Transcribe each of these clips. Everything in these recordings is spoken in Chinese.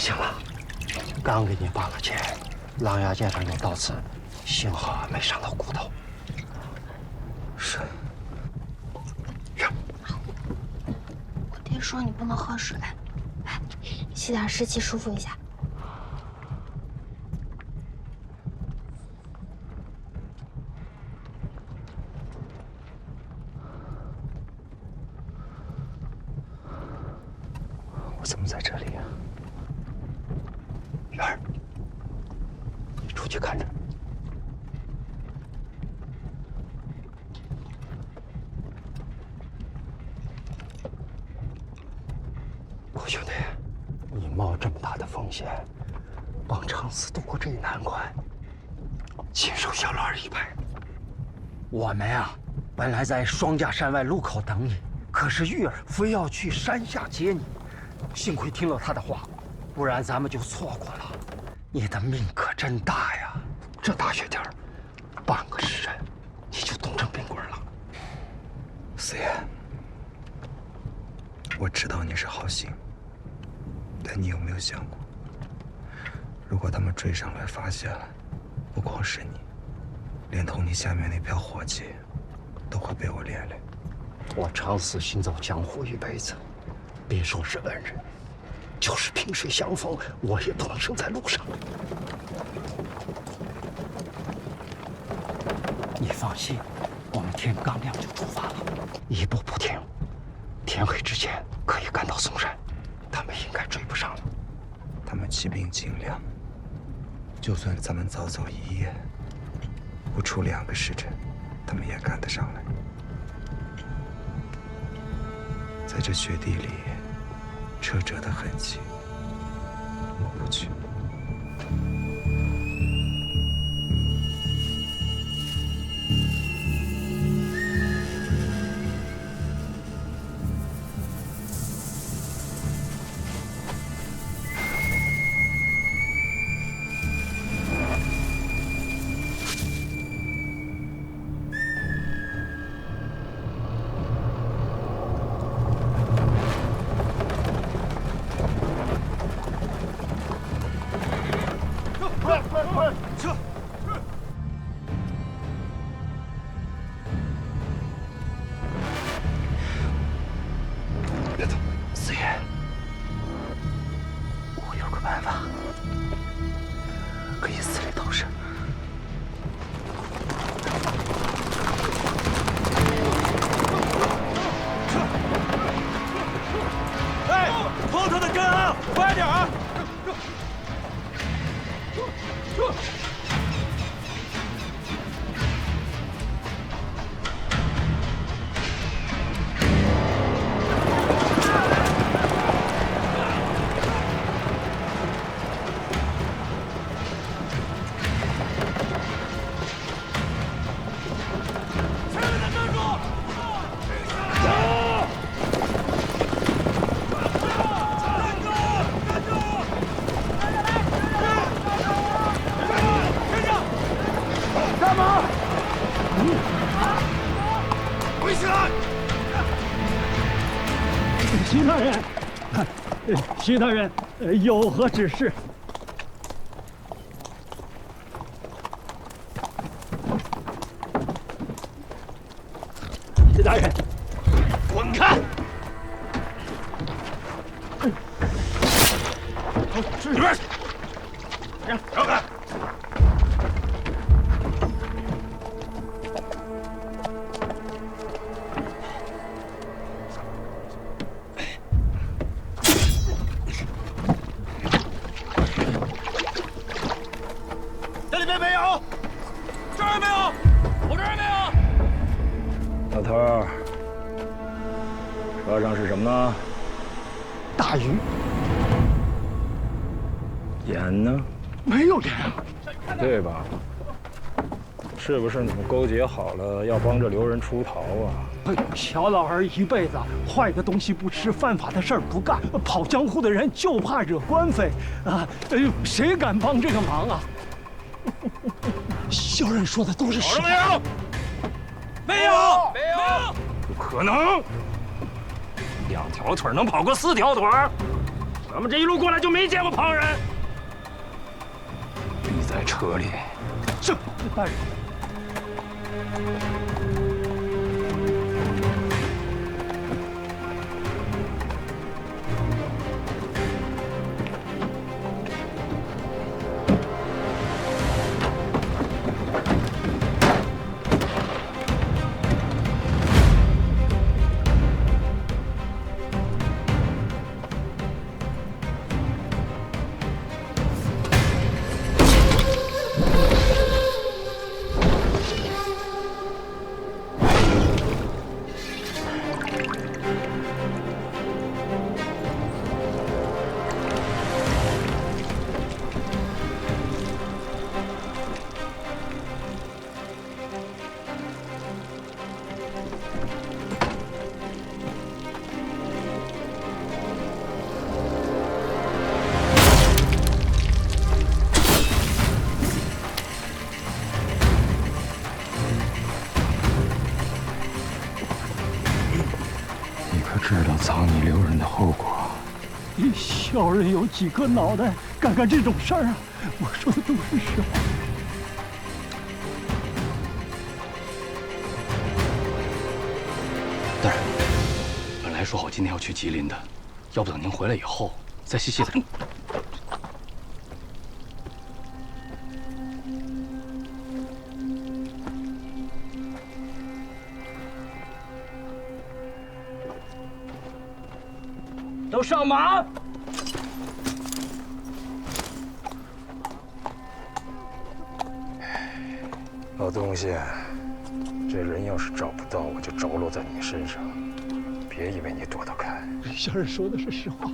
醒了，刚給你拔了劍，狼牙劍上有刀刺，幸好沒傷到骨頭。是。我爹說你不能喝水，來，吸點濕氣舒服一下。我怎麼在這裡呀？元兒，你出去看着。我兄弟，你冒這麼大的風險，幫長司渡過這一難關，親手小老二一拍。我們呀，本來在雙架山外路口等你，可是玉兒非要去山下接你。幸虧听了他的话，不然咱们就錯過了。你的命可真大呀！這大雪天，半個時辰你就凍成冰棍了。四爺，我知道你是好心，但你有没有想過，如果他們追上來發現了，不光是你，連同你下面那票夥計，都會被我連累。我長司行走江湖一輩子。別說是恩人，就是萍水相逢，我也不能生在路上。你放心，我們天剛亮就出發了，一步不停，天黑之前可以趕到嵩山，他們應該追不上了。他們騎兵精良，就算咱們早走一夜，不出2個時辰，他們也趕得上來。在這雪地裡，車辙的痕跡抹不去。徐大人，有何指示？徐大人，滚开！里边，让开！车上是什么呢？大鱼。盐呢？没有盐啊。对吧？是不是你们勾结好了，要幫着刘人出逃啊？哎呦，小老二一輩子壞的東西不吃，犯法的事兒不幹，跑江湖的人就怕惹官非啊！哎呦，誰敢幫這個忙啊？小人說的都是實話。沒有，沒有，不可能！2條腿能跑過4條腿？咱们这一路过来就没見過旁人。你在車裡。是，大人。知道藏你留人的后果。小人有几颗腦袋，敢幹這種事兒啊！我說的都是實話。大人，本來說好今天要去吉林的，要不等您回來以後再細細的。都上馬！老東西，這人要是找不到，我就着落在你身上。別以為你躲得開。小人說的是實話。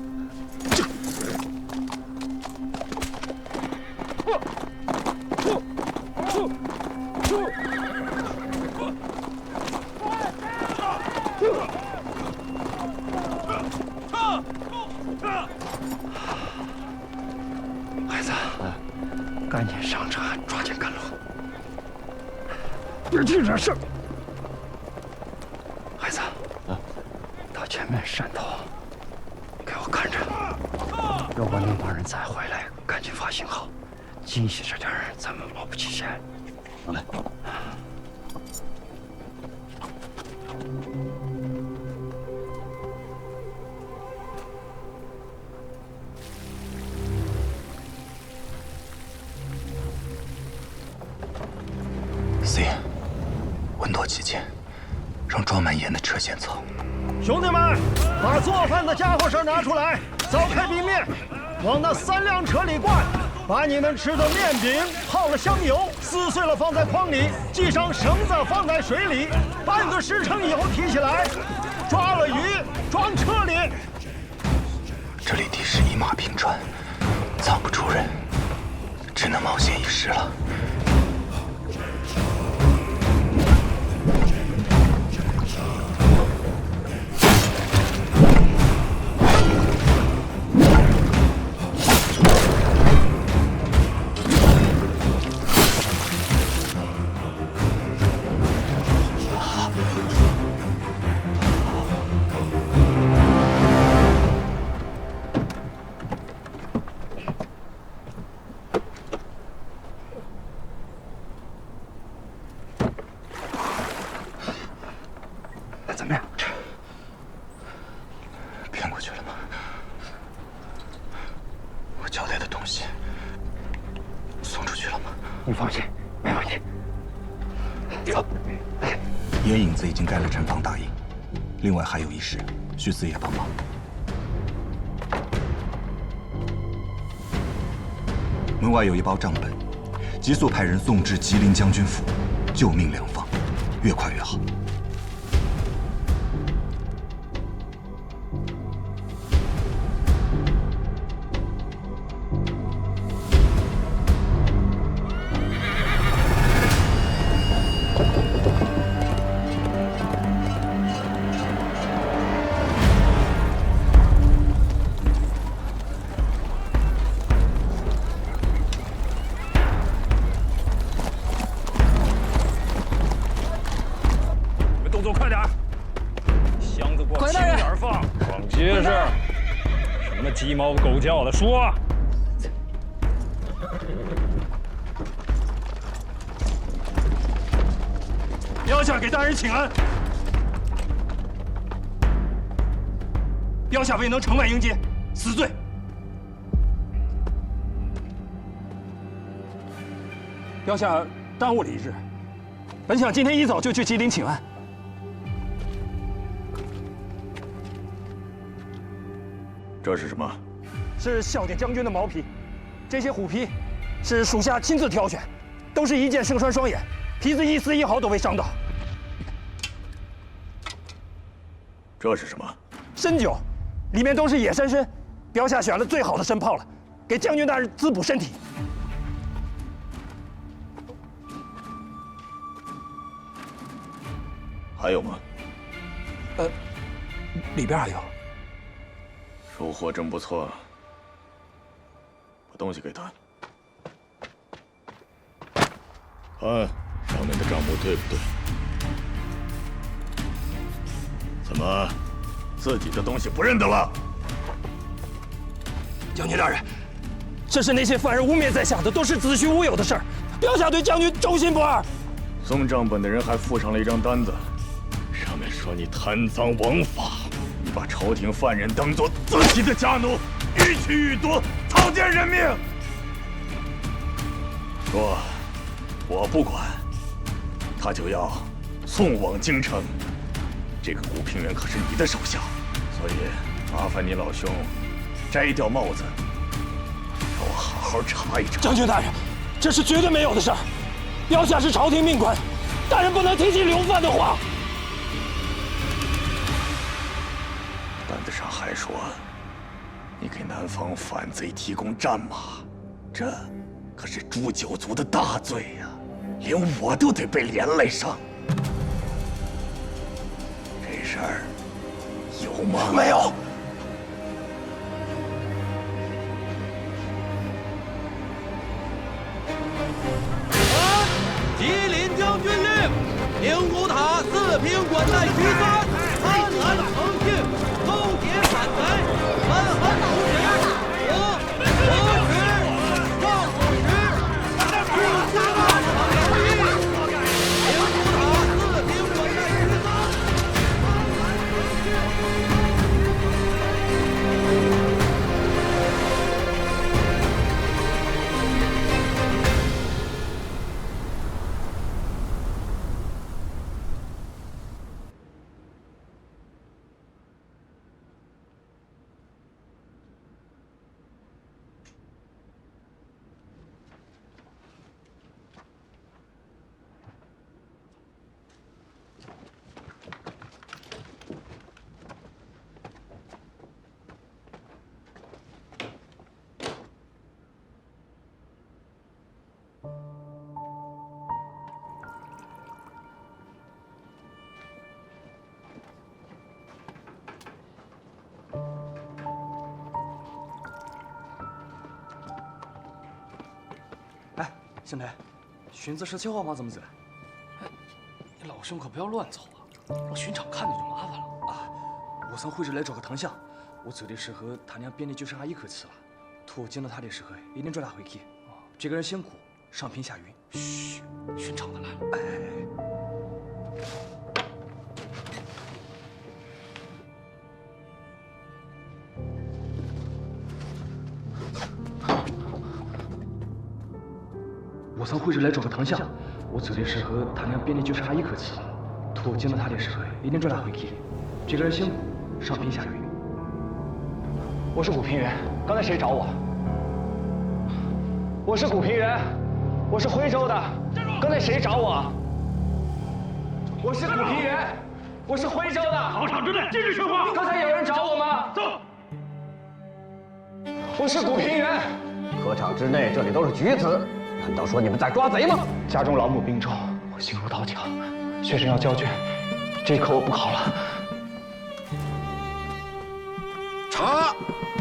孩子，赶緊上車，抓緊趕路。別提這事兒。孩子，到前面山頭，給我看着。如果那幫人再回來，趕緊發信號，精細着點，咱們保不齊先。好嘞。C， 稳妥起见，讓裝滿鹽的車先走。兄弟們，把做飯的家伙事拿出來，鑿開冰面，往那3輛車裡灌，把你們吃的麵餅泡了香油，撕碎了放在筐裡，繫上繩子放在水裡，半個時辰以後提起來，抓了魚裝車裡。這裡地勢一馬平川，藏不住人，只能冒險一試了。怎麼樣？騙過去了嗎？我交代的東西送出去了嗎？你放心，沒問題。走。野影子已經蓋了陣防大營，另外還有一事，需四爺幫忙。門外有一包賬本，急速派人送至吉林將軍府，救命兩方，越快越好。什麼雞毛狗叫的？說。标下給大人請安。标下未能城外迎接，死罪。标下耽誤了一日，本想今天一早就去吉林请安。这是什么？是孝典将军的毛皮，这些虎皮是属下親自挑選，都是一箭勝穿雙眼，皮子一絲一毫都未傷到。這是什麼？參酒，裡面都是野山參，標下選了最好的參泡了，給將軍大人滋補身體。還有嗎？裡邊還有。收穫真不錯，把東西給他。看上面的賬目對不對？怎麼，自己的東西不認得了？將軍大人，這是那些犯人污衊在下的，都是子虛烏有的事兒。標下對將軍忠心不二。送賬本的人還附上了一張單子，上面說你貪贓枉法。你把朝廷犯人當作自己的家奴，予取予奪，草菅人命。說，我不管，他就要送往京城。這個古平原可是你的手下，所以麻煩你老兄摘掉帽子，讓我好好查一查。將軍大人，這是絕對沒有的事兒。標下是朝廷命官，大人不能提起流犯的話。單子上還說，你給南方反賊提供戰馬，這可是誅九族的大罪呀，連我都得被連累上。這事兒有嗎？沒有。吉林將軍令，寧古塔四平管帶徐三，參南成慶，勾結反賊，滿含圖紙，我取上古時，不加場留意。寧古塔四平管帶徐三。哎，新培，荀子17号吗？怎么子？哎，你老兄可不要亂走啊，讓巡場看見就麻煩了啊！我從惠州來找個堂相，我走的時候他倆便利就剩下一口氣了。托我見到他的時候一定抓他回去。這個人辛苦，上品下雲。噓，巡場的來了。哎。我從惠州來找個堂相，我走的時候他倆便利就剩下一口氣了。托我見到他的時候一定抓他回去。這個人辛苦，上品下雲。我是古平原，剛才誰找我？我是古平原，我是徽州的，剛才誰找我？我是古平原，我是徽州的。考場之內禁止說話。剛才有人找我嗎？走。我是古平原。科場之內，這裡都是舉子，難道說你們在抓賊嗎？家中老母病重，我心如刀絞，學生要交卷，這一科我不考了。查，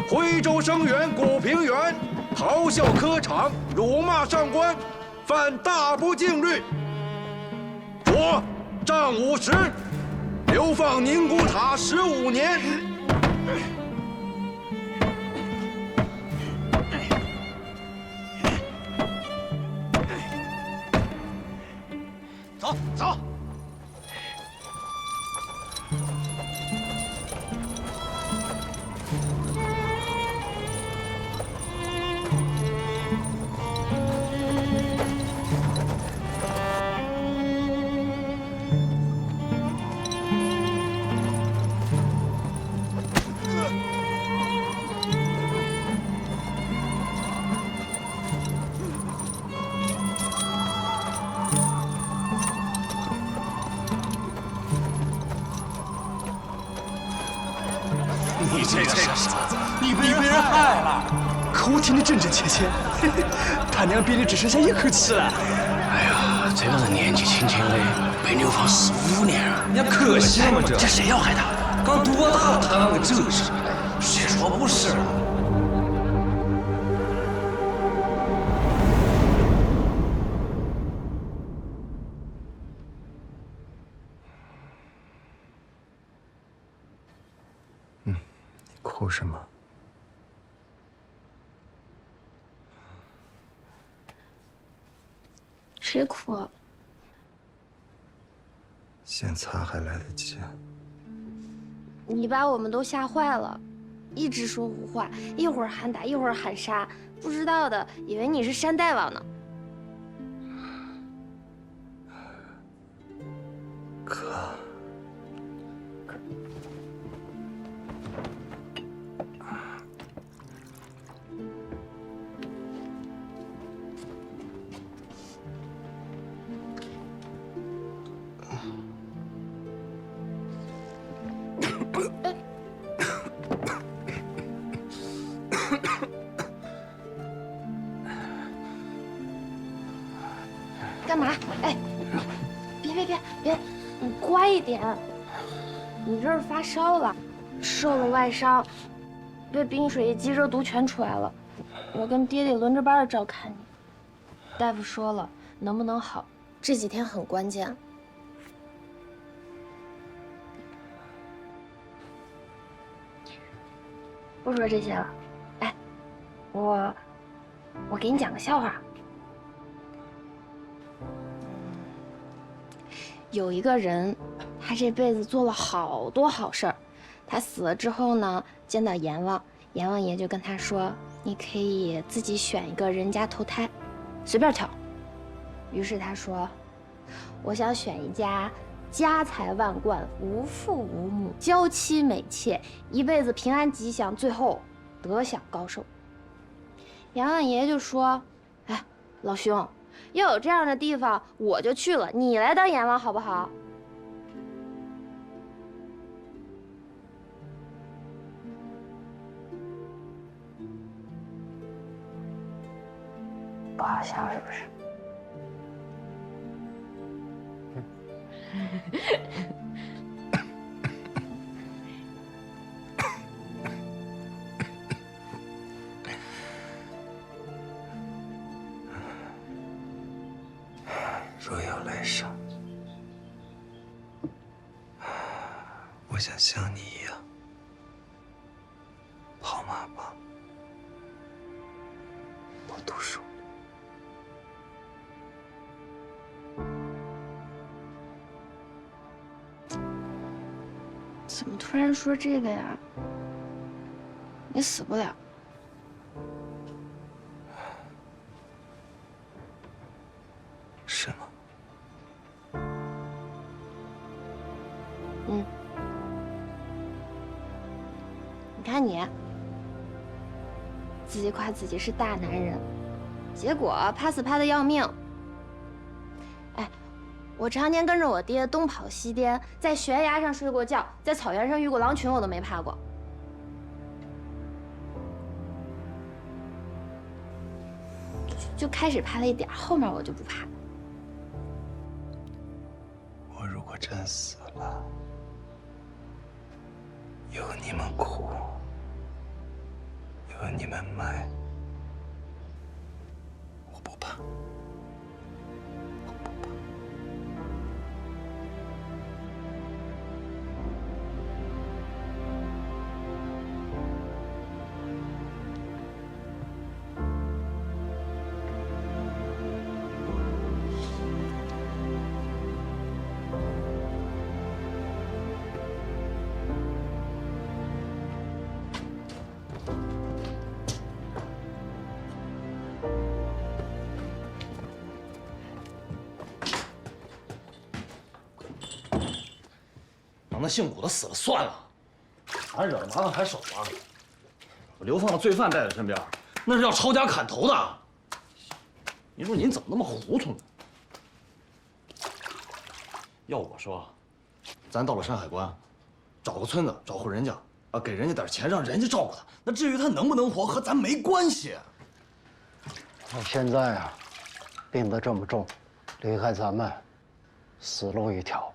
徽州生員古平原咆哮科場，辱罵上官，犯大不敬律，着杖50，流放寧古塔15年。子，你被人害了。可我听得真真切切，他娘憋的只剩下一口气了。哎呀，这个人年纪轻轻的，被流放15年了。你可惜了吗？这谁要害他？刚多大了，他啷个这是？谁说不是了？你哭什么？谁哭啊？先擦还来得及。你把我们都吓坏了，一直说胡话，一会儿喊打，一会儿喊杀，不知道的以为你是山大王呢。哥，干嘛？哎，别，你乖一点。你这是发烧了，受了外伤，被冰水一激，热毒全出来了。我跟爹爹轮着班的照看你。大夫说了，能不能好，这几天很关键。不说这些了，哎，我给你讲个笑话。有一个人，他这辈子做了好多好事儿，他死了之后呢，见到阎王，阎王爷就跟他说：“你可以自己选一个人家投胎，随便挑。”于是他说：“我想选一家家财万貫、无父无母、娇妻美妾，一辈子平安吉祥，最後德享高壽。”阎王爺就說：“哎，老兄，要有這樣的地方，我就去了，你來當阎王好不好？”不好笑是不是？若有来生，我想像你一样跑马吧，不读书。怎么突然說這個呀？你死不了。是嗎？嗯。你看你，自己誇自己是大男人，結果怕死怕得要命。哎，我常年跟着我爹東跑西顛，在懸崖上睡過覺，在草原上遇過狼群，我都沒怕過。就開始怕了一點，後面我就不怕。我如果真死了，有你們哭，有你們埋，我不怕。让那姓古的死了算了，俺惹了麻烦还少啊！我流放的罪犯带在身邊，那是要抄家砍頭的。你說您怎麼那麼糊塗呢？要我說，咱到了山海關，找個村子，找戶人家，啊，給人家點錢，讓人家照顧他。那至於他能不能活，和咱沒關係。他現在啊，病得這麼重，離開咱們，死路一條。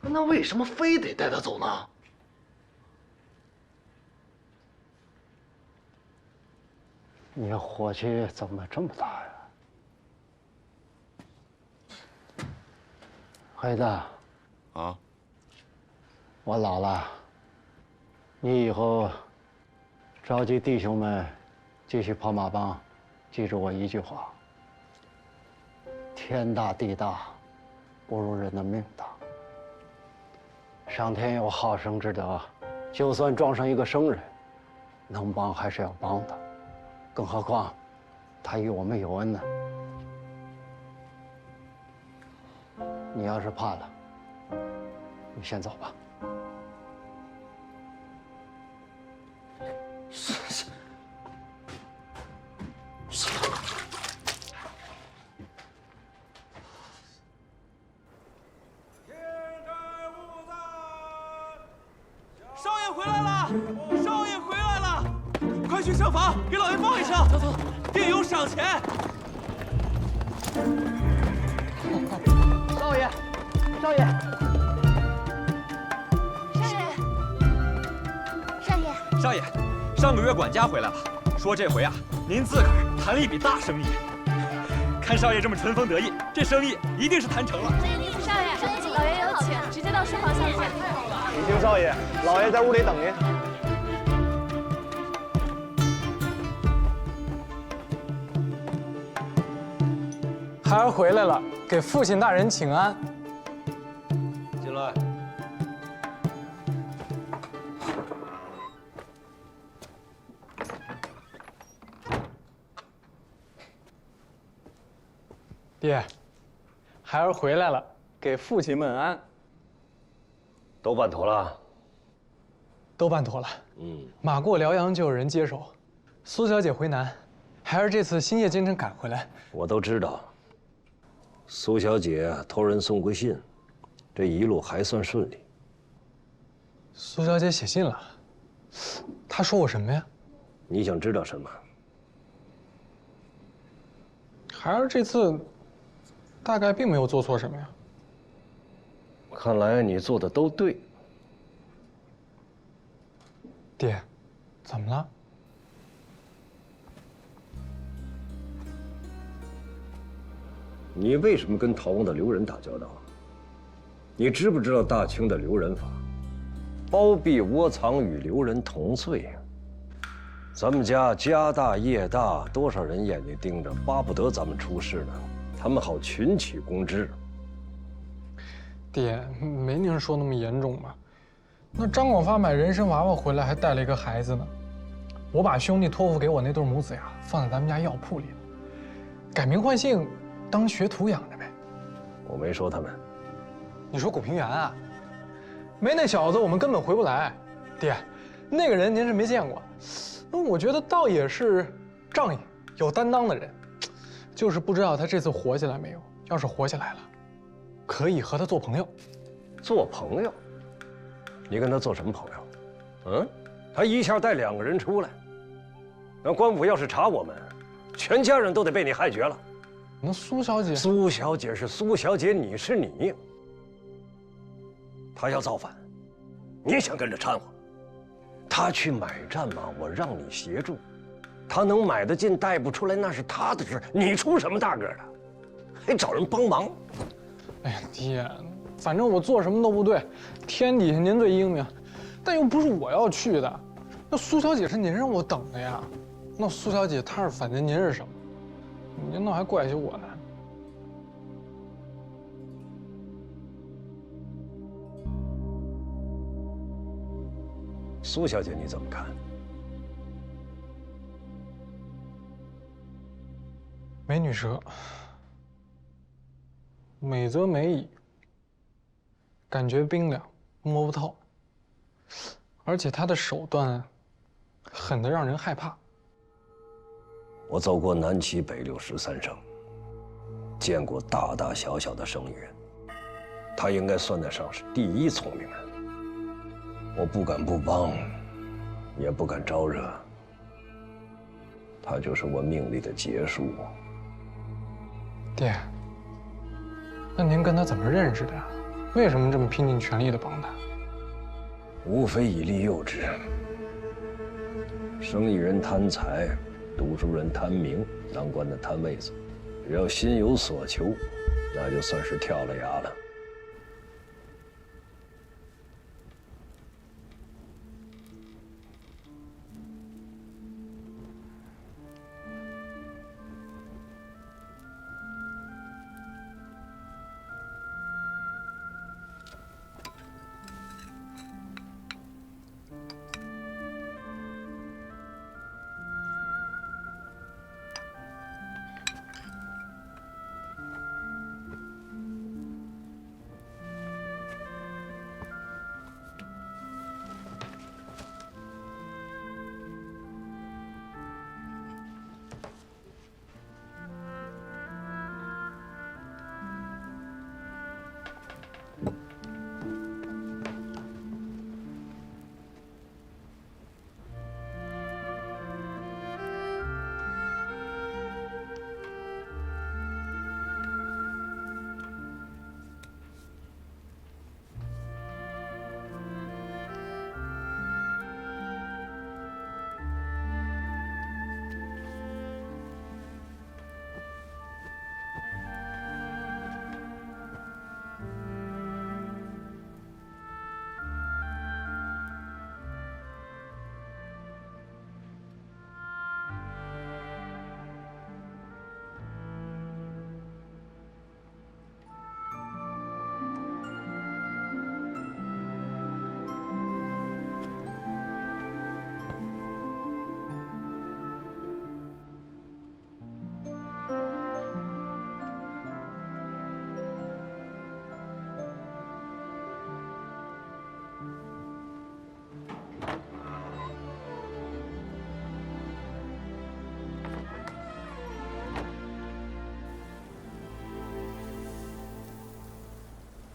那為什麼非得帶他走呢？你火氣怎麼這麼大呀？孩子，啊，我老了，你以後召集弟兄們繼續跑馬幫，記住我一句話：天大地大，不如人的命大。上天有好生之德，就算撞上一個生人，能幫還是要幫的。更何況，他與我們有恩呢。你要是怕了，你先走吧。少爺回來了！少爺回來了！快去上房給老爺報一聲。走走，店有賞錢。少爺，少爺，少爺，上个月管家回来了，說這回啊，您自個兒談了一筆大生意。看少爺這麼春風得意，這生意一定是談成了。少爺，老爺有請，直接到書房下見。請行少爺，老爺在屋裡等您。孩兒回來了，給父親大人請安。進來。爹，孩兒回來了，給父親問安。都辦妥了。都辦妥了。馬過遼陽就有人接手。蘇小姐回南，孩兒這次星夜兼程趕回來。我都知道。蘇小姐托人送過信，這一路還算順利。蘇小姐寫信了，她說我什麼呀？你想知道什麼？孩兒這次大概並沒有做錯什麼呀。看來你做的都對。爹，怎麼了？你為什麼跟逃亡的劉人打交道？你知不知道大清的劉人法，包庇窩藏與劉人同罪？咱們家家大業大，多少人眼睛盯着，巴不得咱們出事呢，他們好群起攻之。爹，沒您說那麼嚴重吧？那張廣發買人參娃娃回來，還帶了一個孩子呢。我把兄弟托付給我那對母子呀，放在咱們家藥鋪裡了，改名換姓。當學徒養着唄。我沒說他們。你說古平原啊？沒那小子，我們根本回不來。爹，那個人您是沒見過，那我覺得倒也是仗義、有擔當的人，就是不知道他這次活下來沒有。要是活下來了，可以和他做朋友。做朋友？你跟他做什麼朋友？他一下帶2個人出來，那官府要是查我們，全家人都得被你害絕了。那蘇小姐，蘇小姐是蘇小姐，你是你。她要造反，你想跟着摻和？她去買戰馬，我讓你協助。她能買得進，帶不出來，那是她的事。你出什麼大個的？還找人幫忙？哎呀，爹，反正我做什麼都不對，天底下您最英明，但又不是我要去的。那蘇小姐是您讓我等的呀。那蘇小姐她是反正您是什麼？您倒還怪起我呢。蘇小姐你怎麼看？美女蛇，美則美矣，感覺冰涼，摸不透，而且她的手段狠得讓人害怕。我走過南七北六13省，見過大大小小的生意人，他应该算得上是第一聪明人。我不敢不帮，也不敢招惹。他就是我命里的劫数。爹，那您跟他怎么认识的呀？为什么这么拼尽全力的帮他？无非以利诱之。生意人贪财，读书人贪名，当官的贪位子，只要心有所求，那就算是跳了崖了。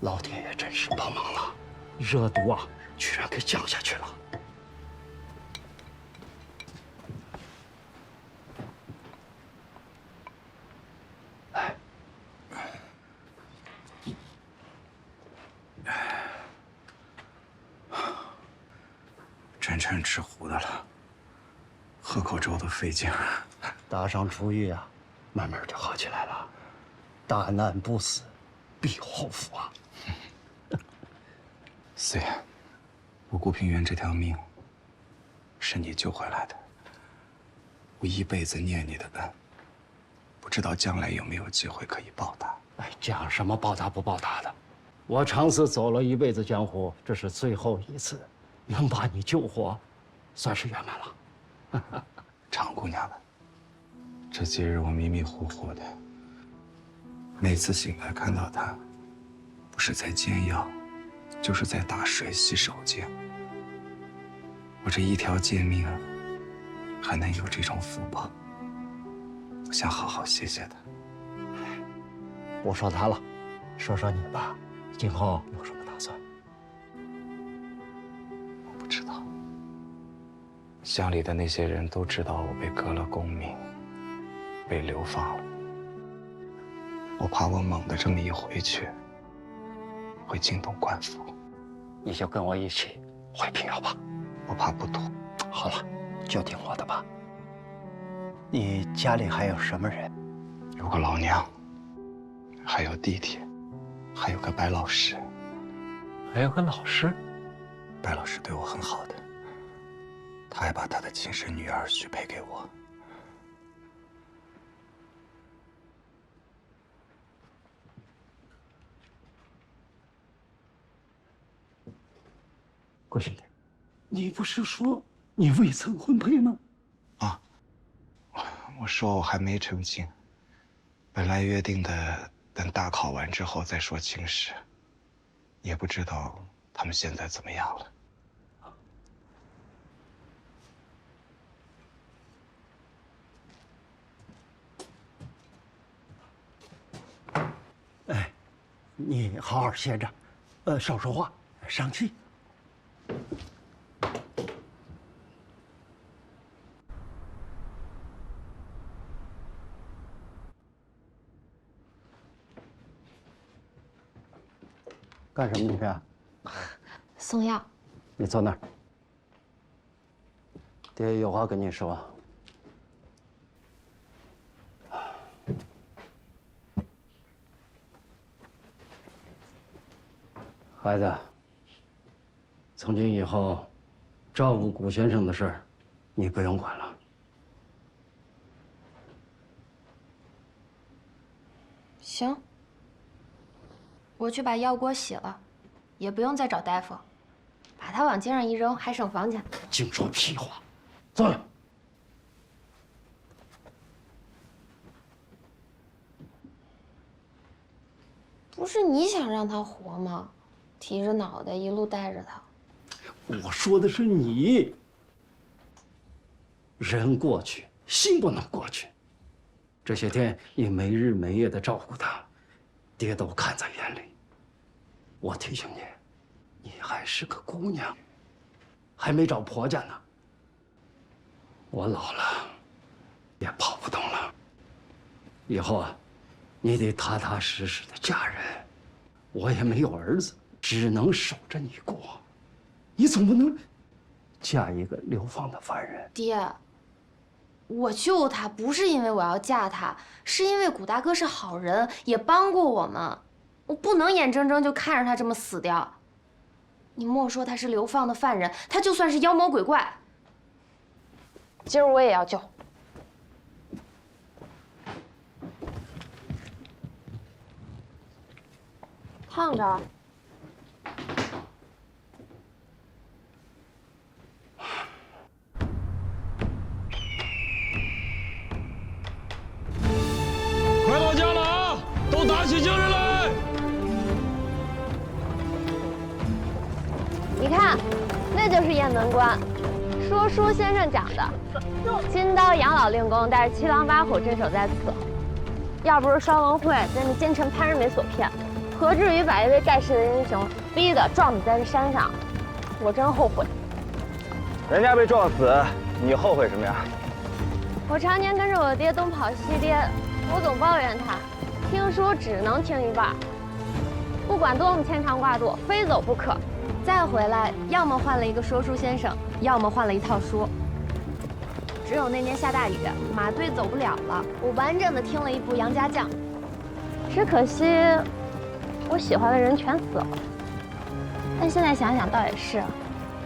老天爷真是帮忙了，热毒啊，居然给降下去了。真吃糊的了，喝口粥都费劲。打上厨艺啊，慢慢就好起来了。大难不死，必后福啊！四爷，我顾平原这条命是你救回来的，我一辈子念你的恩，不知道将来有没有机会可以報答。哎，講什麼報答不報答的？我長此走了一輩子江湖，這是最後一次，能把你救活，算是圓滿了。常姑娘的，這幾日我迷迷糊糊的，每次醒來看到她，不是在煎藥，就是在打水洗手間。我這一條賤命，還能有這種福報，我想好好謝謝她。不說她了，說說你吧，今後有什麼打算？我不知道。鄉裡的那些人都知道我被革了功名，被流放了。我怕我猛地這麼一回去，會驚動官府。你就跟我一起回平遙吧。我怕不妥。好了，就聽我的吧。你家裡還有什麼人？有個老娘，還有弟弟，還有個白老師。還有個老師？白老師對我很好的，他還把他的親生女兒許配給我。郭兄弟，你不是說你未曾婚配嗎？啊，我說我還沒成親，本來約定的等大考完之後再說親事，也不知道他們現在怎麼樣了。哎，你好好歇着，少说话，上气。干什么，李片？送药。你坐那儿。爹有话跟你说。孩子，从今以后，照顾古先生的事儿，你不用管了。行。我去把药锅洗了，也不用再找大夫，把它往街上一扔，还省房钱。净说屁话！坐下。不是你想让他活吗？提着脑袋一路带着他。我说的是你。人过去，心不能过去。这些天你没日没夜的照顾他，爹都看在眼里。我提醒你，你还是个姑娘，还没找婆家呢。我老了，也跑不动了。以后啊，你得踏踏实实的嫁人。我也没有儿子，只能守着你过。你总不能嫁一个流放的犯人。爹，我救他不是因为我要嫁他，是因为古大哥是好人，也帮过我们。我不能眼睁睁就看着他这么死掉。你莫说他是流放的犯人，他就算是妖魔鬼怪，今儿我也要救。烫着。快到家了啊！都打起精神来！你看，那就是雁门关，说书先生讲的。金刀杨老令公带着7狼8虎镇守在此，要不是双龙会在那奸臣潘仁美所骗，何至于把一位盖世的英雄逼得撞死在这山上？我真后悔。人家被撞死，你后悔什么呀？我常年跟着我爹东跑西颠，我总抱怨他，听书只能听一半，不管多么牵肠挂肚，非走不可。再回来，要么换了一个说书先生，要么换了一套书。只有那年下大雨，马队走不了了，我完整的听了一部《杨家将》，只可惜我喜欢的人全死了。但现在想想，倒也是，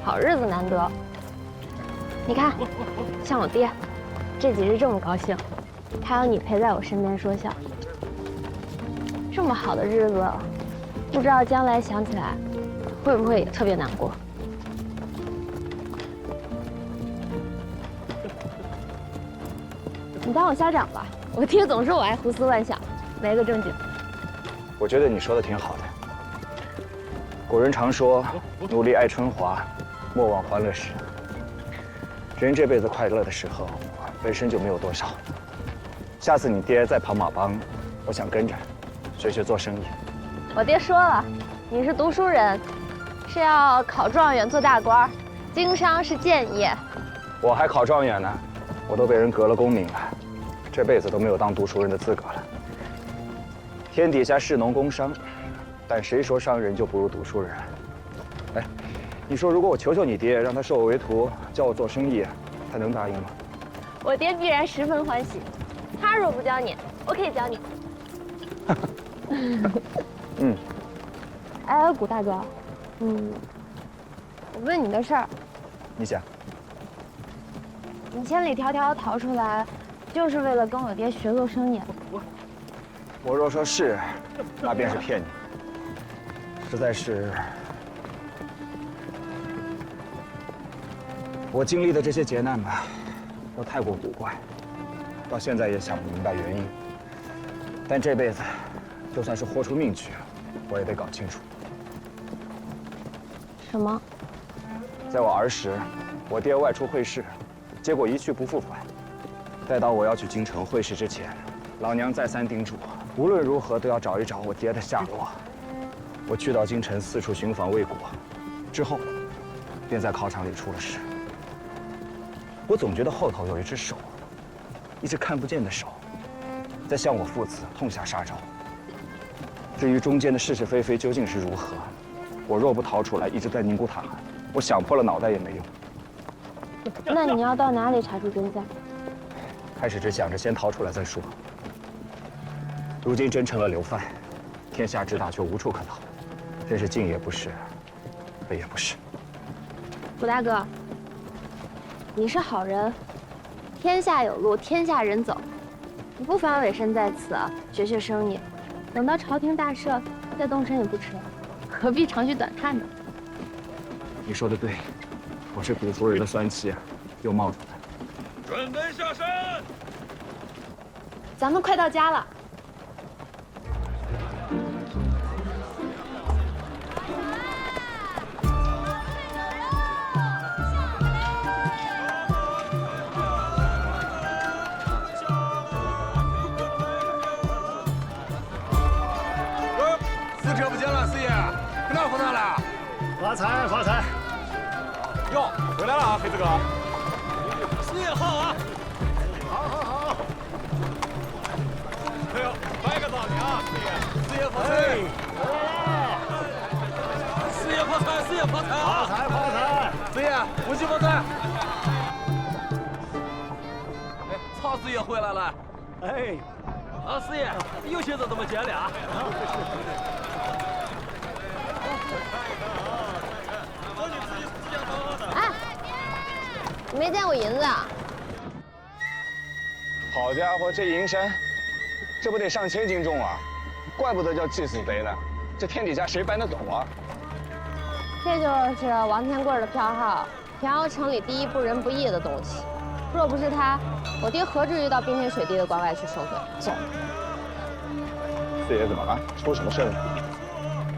好日子难得。你看，像我爹，这几日这么高興，還有你陪在我身邊說笑。這麼好的日子，不知道將來想起來，會不會也特別難過？你當我瞎講吧，我爹總說我愛胡思亂想，沒個正經。我覺得你說的挺好的。古人常說，努力愛春華，莫忘歡樂時。人這輩子快樂的時候，本身就沒有多少。下次你爹再跑馬幫，我想跟着，學學做生意。我爹說了，你是讀書人，是要考狀元做大官，經商是建業。我還考狀元呢，我都被人革了功名了，這輩子都沒有當讀書人的資格了。天底下士農工商，但誰說商人就不如讀書人？哎，你說如果我求求你爹，讓他收我為徒，教我做生意，他能答應嗎？我爹必然十分歡喜。他若不教你，我可以教你。嗯。哎，古大哥，我問你個事兒。你想？你千里迢迢逃出來，就是為了跟我爹學做生意？我若說是，那便是騙你。實在是，我經歷的這些劫難吧，都太過古怪，到現在也想不明白原因。但這輩子，就算是豁出命去，我也得搞清楚。什麼？在我兒時，我爹外出會試，結果一去不復返。待到我要去京城會試之前，老娘再三叮囑，無論如何都要找一找我爹的下落。我去到京城四處尋訪未果，之後便在考場裡出了事。我總覺得後頭有一只手，一只看不見的手，在向我父子痛下殺招。至於中間的是是非非究竟是如何，我若不逃出來，一直在寧古塔汗，我想破了腦袋也沒用。那你要到哪裡查出真相？開始只想着先逃出來再說，如今真成了流犯，天下之大卻無處可逃，真是進也不是，退也不是。卜大哥，你是好人，天下有路，天下人走，你不妨委身在此，学生意，等到朝廷大赦，再动身也不迟，何必长吁短叹呢？你說的对，我是读书人的酸气又冒出来。准备下山。咱们快到家了。四车不见了，四爷，搁哪回来了？发财发财！哟，回来了啊，黑子哥。四爷好啊！好。哎呦，拜个早年啊，四爷，四爷发财！四爷发财，四爷发财啊！发财发财！四爷，恭喜发财！哎，曹四爷回来了。哎，啊，四爷，有些日子没见了啊。哎，你没见过银子啊？好家伙，这银山，这不得上千斤重啊！怪不得叫祭祀贼呢，这天底下谁搬得动啊？这就是王天贵的票号，平遥城里第一不仁不义的东西。若不是他，我爹何至于到冰天雪地的关外去受罪？走。四爷怎么了？出什么事了？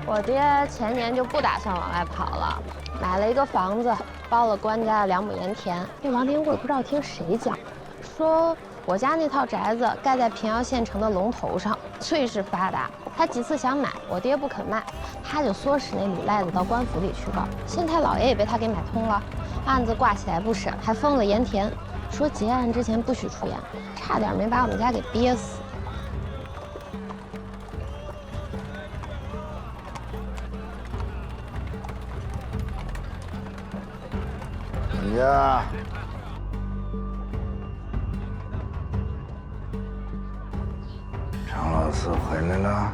我爹前年就不打算往外跑了，买了一个房子，包了官家的2亩盐田。这王天贵不知道听谁讲，说我家那套宅子蓋在平遥县城的龙头上，最是发达。他幾次想買，我爹不肯賣，他就唆使那李赖子到官府裡去告。县太老爺也被他給買通了，案子掛起來不審，還封了鹽田，說結案之前不許出言，差點沒把我們家給憋死。呀，常老四回来了。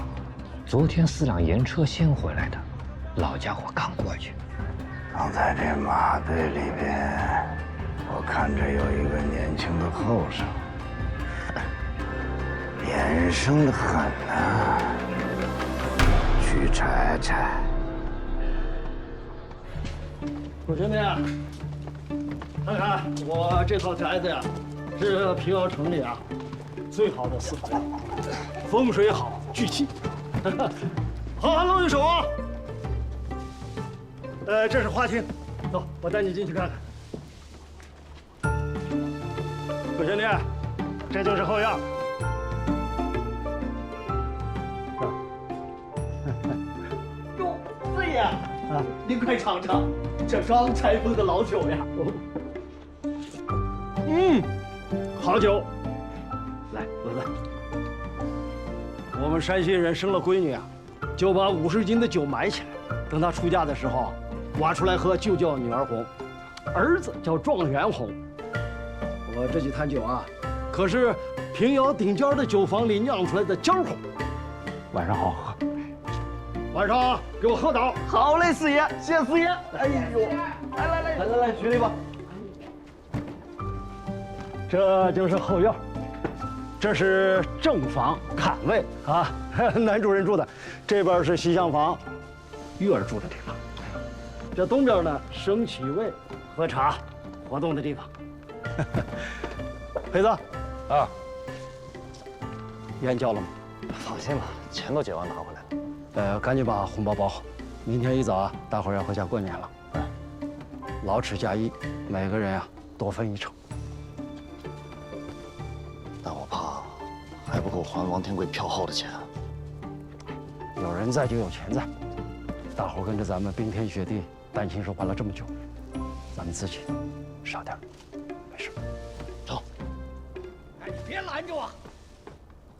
昨天四两盐车先回来的，老家伙刚过去。刚才这马队里边，我看着有一个年轻的后生，眼生得很呐。去查查。我兄弟啊，看看我这套宅子呀，是平遥城里啊最好的4合院，风水好，聚气。好好露一手啊！这是花厅，走，我带你进去看看。我兄弟，这就是后院。哟，四爷啊，您快尝尝，这刚拆封的老酒呀。好酒。来，喝喝。我们山西人生了闺女啊，就把50斤的酒埋起来，等她出嫁的时候，挖出来喝就叫女儿红，兒子叫狀元紅。我這幾壇酒啊，可是平遙頂尖的酒坊裡釀出來的尖紅，晚上好喝。晚上啊，給我喝倒。好嘞，四爺，謝四爺。哎呦，來，學弟吧。這就是後院。這是正房坎位啊，男主人住的。這邊是西廂房，玉兒住的地方。這東邊呢，升旗位、喝茶、活動的地方。黑子，啊，煙交了嗎？放心吧，錢都結完拿回來了。趕緊把紅包包好，明天一早啊，大伙兒要回家過年了。勞齒加1，每個人啊多分1成。但我怕還不夠還王天貴票號的錢。有人在就有錢在，大伙跟着咱们冰天雪地担心说玩了这么久，咱们自己少点，没事。走。哎，你别拦着我！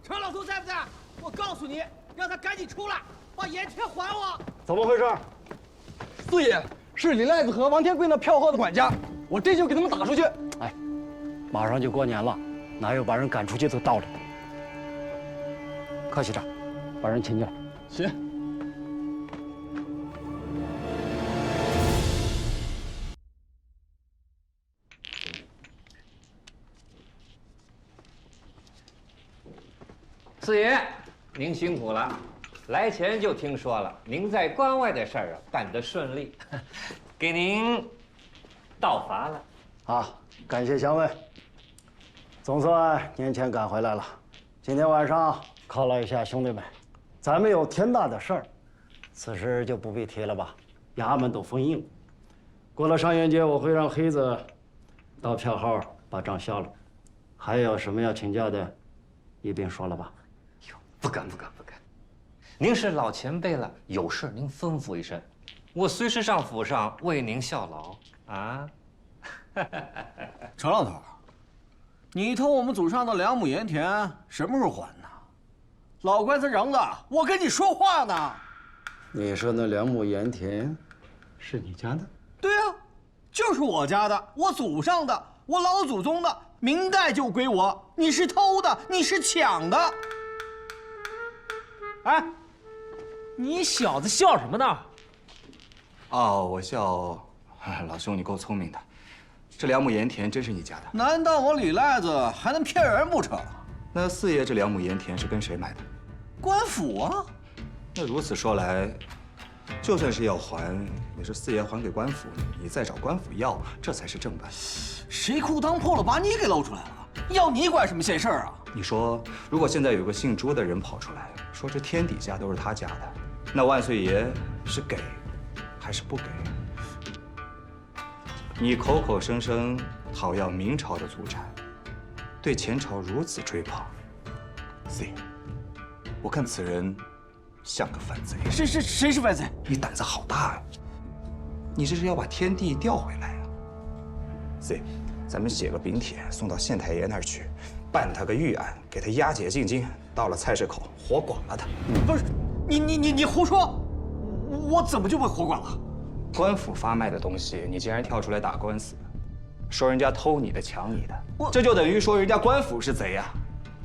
程老头在不在？我告诉你，让他赶紧出来，把盐田还我。怎么回事？四爷是李赖子和王天贵那票号的管家，我这就给他们打出去。哎，马上就过年了，哪有把人赶出去的道理？柯西长，把人请进来。行。四爷，您辛苦了。来前就听说了您在关外的事儿办得顺利，给您道罚了。啊，感谢相慰。总算年前赶回来了。今天晚上犒劳一下兄弟们，咱们有天大的事儿，此时就不必提了吧？衙门都封印了。过了上元节，我会让黑子到票号把账消了。还有什么要请教的，一并说了吧。不敢。您是老前辈了，有事您吩咐一声，我随时上府上为您效劳啊。程老头，你偷我们祖上的2亩盐田，什么时候还呢？老官司扔了，我跟你说话呢。你说那2亩盐田是你家的？对呀，就是我家的，我祖上的，我老祖宗的，明代就归我。你是偷的，你是抢的。哎，你小子笑什么呢？哦，我笑，老兄你够聪明的，这2亩盐田真是你家的？难道我李赖子还能骗人不成？那四爷这2亩盐田是跟誰买的？官府啊。那如此说来，就算是要还，也是四爷还给官府，你再找官府要，这才是正办。谁裤裆破了，把你给露出来了？要你管什么闲事儿啊？你说，如果现在有个姓朱的人跑出来，说这天底下都是他家的，那万岁爷是给还是不给？你口口声声讨要明朝的祖产，对前朝如此追捧，四爷，我看此人像个反贼。谁是反贼？你胆子好大呀！你这是要把天地调回来呀？四爷，咱们写个禀帖送到县太爷那儿去，办他个御案，给他押解进京，到了菜市口活剐了他。不是，你胡说！我怎么就被活剐了？官府发卖的东西，你竟然跳出来打官司，说人家偷你的、抢你的，这就等于说人家官府是贼呀！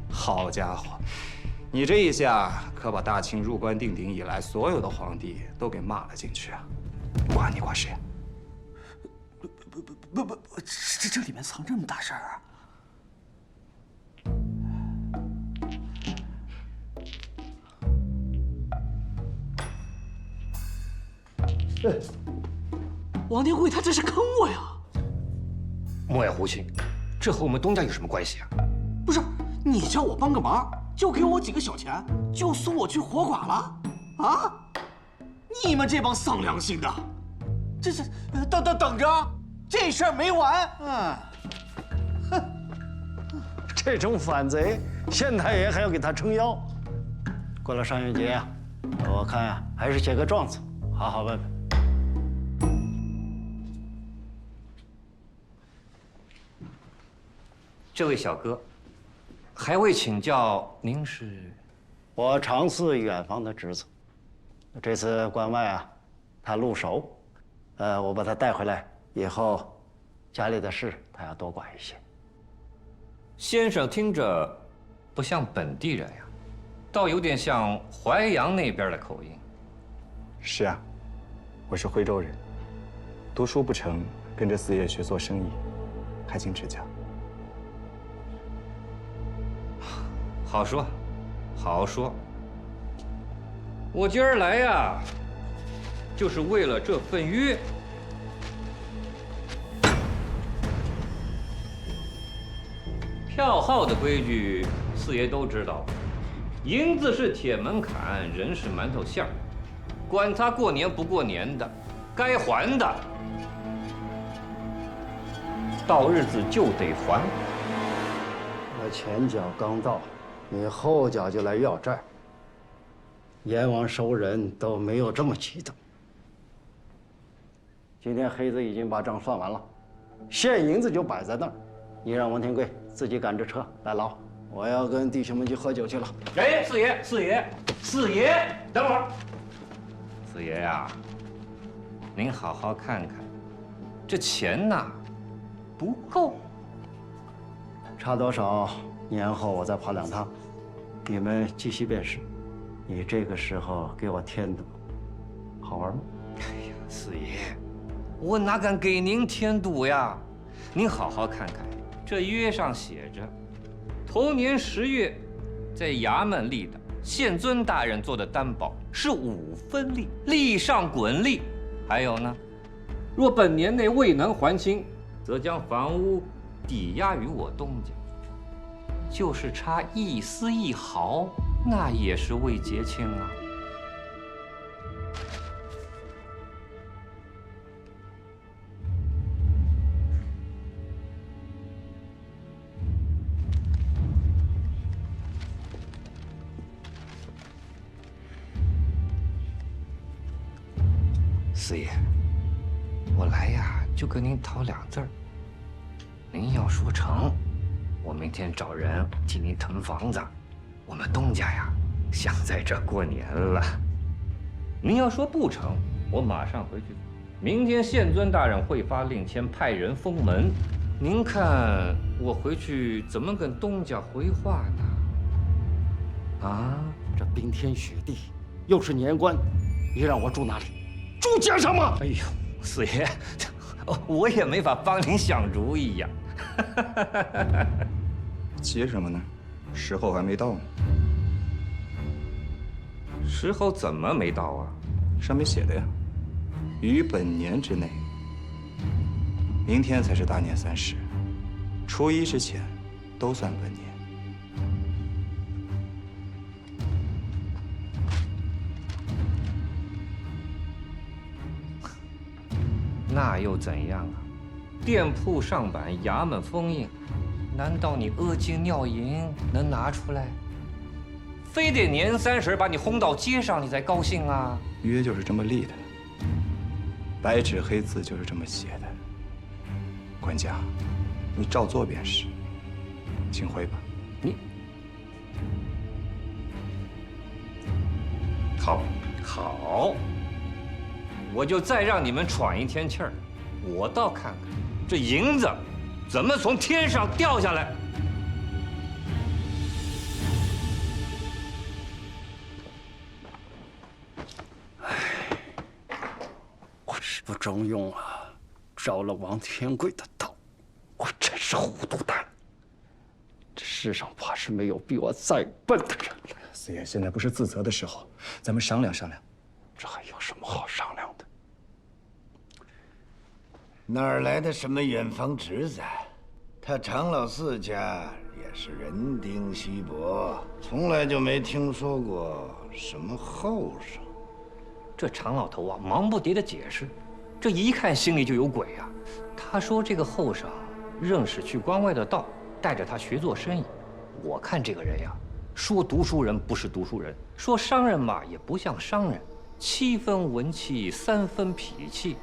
好家伙，你这一下可把大清入关定鼎以来所有的皇帝都给骂了进去啊！挂你挂谁？不，这里面藏这么大事儿啊！王天贵他这是坑我呀！莫要胡信，这和我们东家有什么關係啊？不是，你叫我幫個忙，就給我幾個小錢，就送我去活剐了？啊！你們這幫喪良心的，這是等着，這事兒沒完。哼，這種反賊，縣太爺還要給他撐腰。過了上元節啊，我看啊，還是寫個狀子，好好問問。這位小哥，還未請教您是？我常侍遠房的侄子，這次關外啊，他入守，我把他帶回來以後，家裡的事他要多管一些。先生聽着不像本地人呀，倒有點像淮陽那邊的口音。是啊，我是徽州人，讀書不成，跟着四爺學做生意，還請指教。好說，好說。我今兒來呀，就是為了這份約。票號的規矩，四爺都知道。銀子是鐵門檻，人是饅頭餡兒，管他過年不過年的，該還的，到日子就得還。我前腳剛到。你後腳就來要債，閻王收人都沒有這麼急的。今天黑子已经把账算完了，现银子就摆在那儿，你让王天贵自己赶着车来捞。我要跟弟兄们去喝酒去了。哎，四爷，等会儿。四爷呀，您好好看看，这钱呐，不够。差多少？年后我再跑2趟，你们继续便是。你这个时候给我添堵，好玩吗？哎呀，四爷，我哪敢给您添堵呀？您好好看看，这约上写着，头年10月，在衙门立的县尊大人做的担保是5分利，利上滚利。还有呢，若本年内未能还清，则将房屋抵押于我东家。就是差1絲1毫，那也是未结清啊。四爷，我来呀，就跟您讨2字儿。您要说成，我明天找人替您腾房子。我们东家呀，想在这过年了。您要说不成，我马上回去。明天县尊大人会发令签，派人封门。您看我回去怎么跟东家回话呢？啊，这冰天雪地，又是年关，你让我住哪里？住街上吗？哎呦，四爷，我也没法帮您想主意呀。急什么呢？时候还没到呢。时候怎么没到啊？上面写的呀，于本年之内。明天才是大年30，初1之前都算本年。那又怎样啊？店铺上板，衙门封印，难道你屙精尿银能拿出来？非得年30把你轰到街上，你才高興啊？约就是這麼立的，白紙黑字就是這麼寫的。管家，你照做便是，請回吧。你好，我就再讓你們喘1天氣兒，我倒看看這銀子怎麼從天上掉下來。我是不中用啊，着了王天貴的道，我真是糊塗蛋。這世上怕是沒有比我再笨的人了。四爺，現在不是自責的時候，咱們商量商量。這還有什麼好商量的？哪兒來的什麼遠房侄子？他常老四家也是人丁稀薄，從來就沒聽說過什麼後生。這常老頭啊，忙不迭的解釋，這一看心裡就有鬼啊。他說這個後生認識去關外的道，帶着他學做生意。我看這個人呀，說讀書人不是讀書人，說商人嘛也不像商人，7分文氣3分痞氣，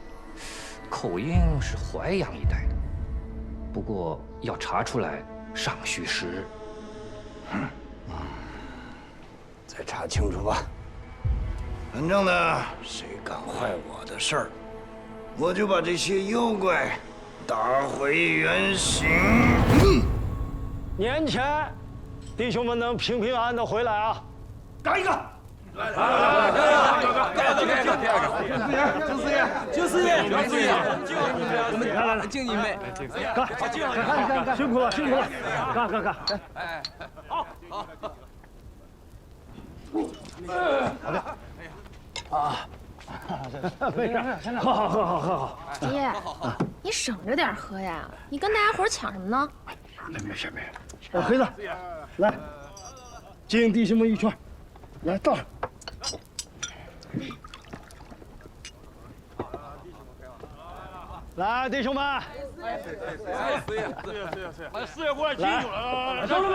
口音是淮陽一帶的。不過要查出來尚需時日。再查清楚吧。反正呢，誰敢壞我的事兒，我就把這些妖怪打回原形。年前，弟兄們能平平安安的回來啊！打一個！來，敬你妹！幹，辛苦了，幹！哎，好，好的。啊，没事，好。爹，你省着點喝呀！你跟大家伙搶什麼呢？沒事。黑子，來，敬弟兄們一圈，來倒上。來，弟兄們，四爺過來敬酒了，兄弟們，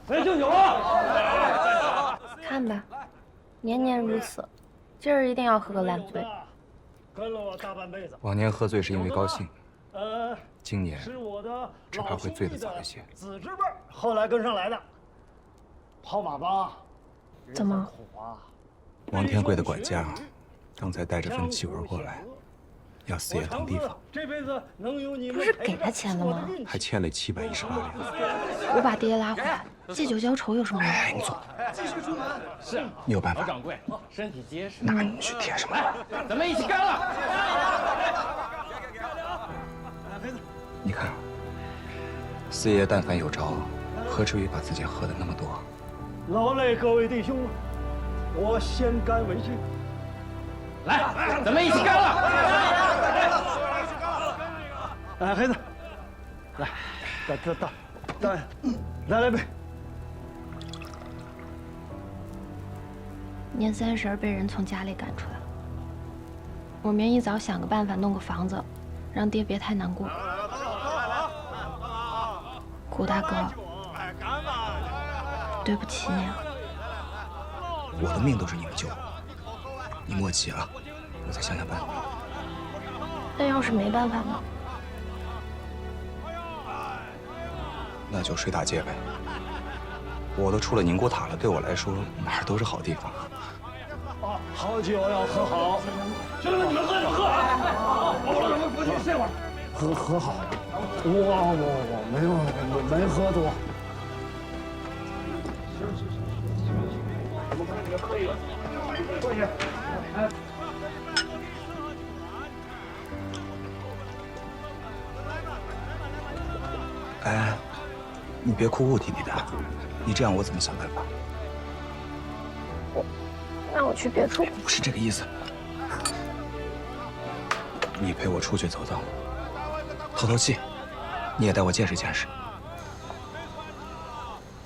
來敬酒啊！看吧，年年如此，今兒一定要喝個爛醉。跟了我大半辈子。往年喝醉是因为高兴，今年是我的只怕会醉得早一些。子侄辈后来跟上来的。跑马帮，怎么？王天贵的管家刚才带着份契文过来，要四爷腾地方。这輩子能有你们不是給他錢了嗎？還欠了718兩。我把爹拉回來，借酒澆愁有什麼用？哎，你坐。繼續出門。是。你有辦法？老掌櫃，身體結實。那你去貼什麼？咱們一起幹了！你看，四爺但凡有招，何至於把自己喝得那麼多？勞累各位弟兄，我先乾為敬。來，咱們一起幹了！哎，黑子，來，再來杯。年30被人從家裡趕出來了，我明一早想個辦法弄個房子，讓爹別太難過。古大哥，對不起你啊！我的命都是你們救的，你莫急啊，我再想想辦法。那要是沒辦法呢？那就睡大街唄。我都出了寧國塔了，對我來說哪兒都是好地方。好酒要喝好，兄弟們，你們喝啊！我們回去睡會兒。喝好。我沒喝多。過去。哎，你別哭哭啼啼的，你這樣我怎麼想辦法？那我去別處。不是這個意思。你陪我出去走走，透透氣，你也帶我見識見識。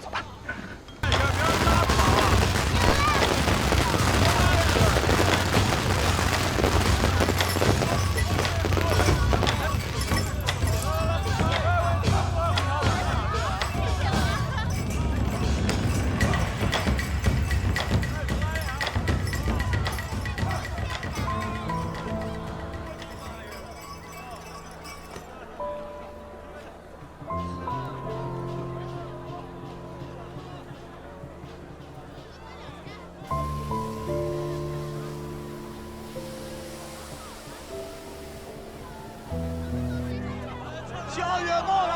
走吧。下月到了。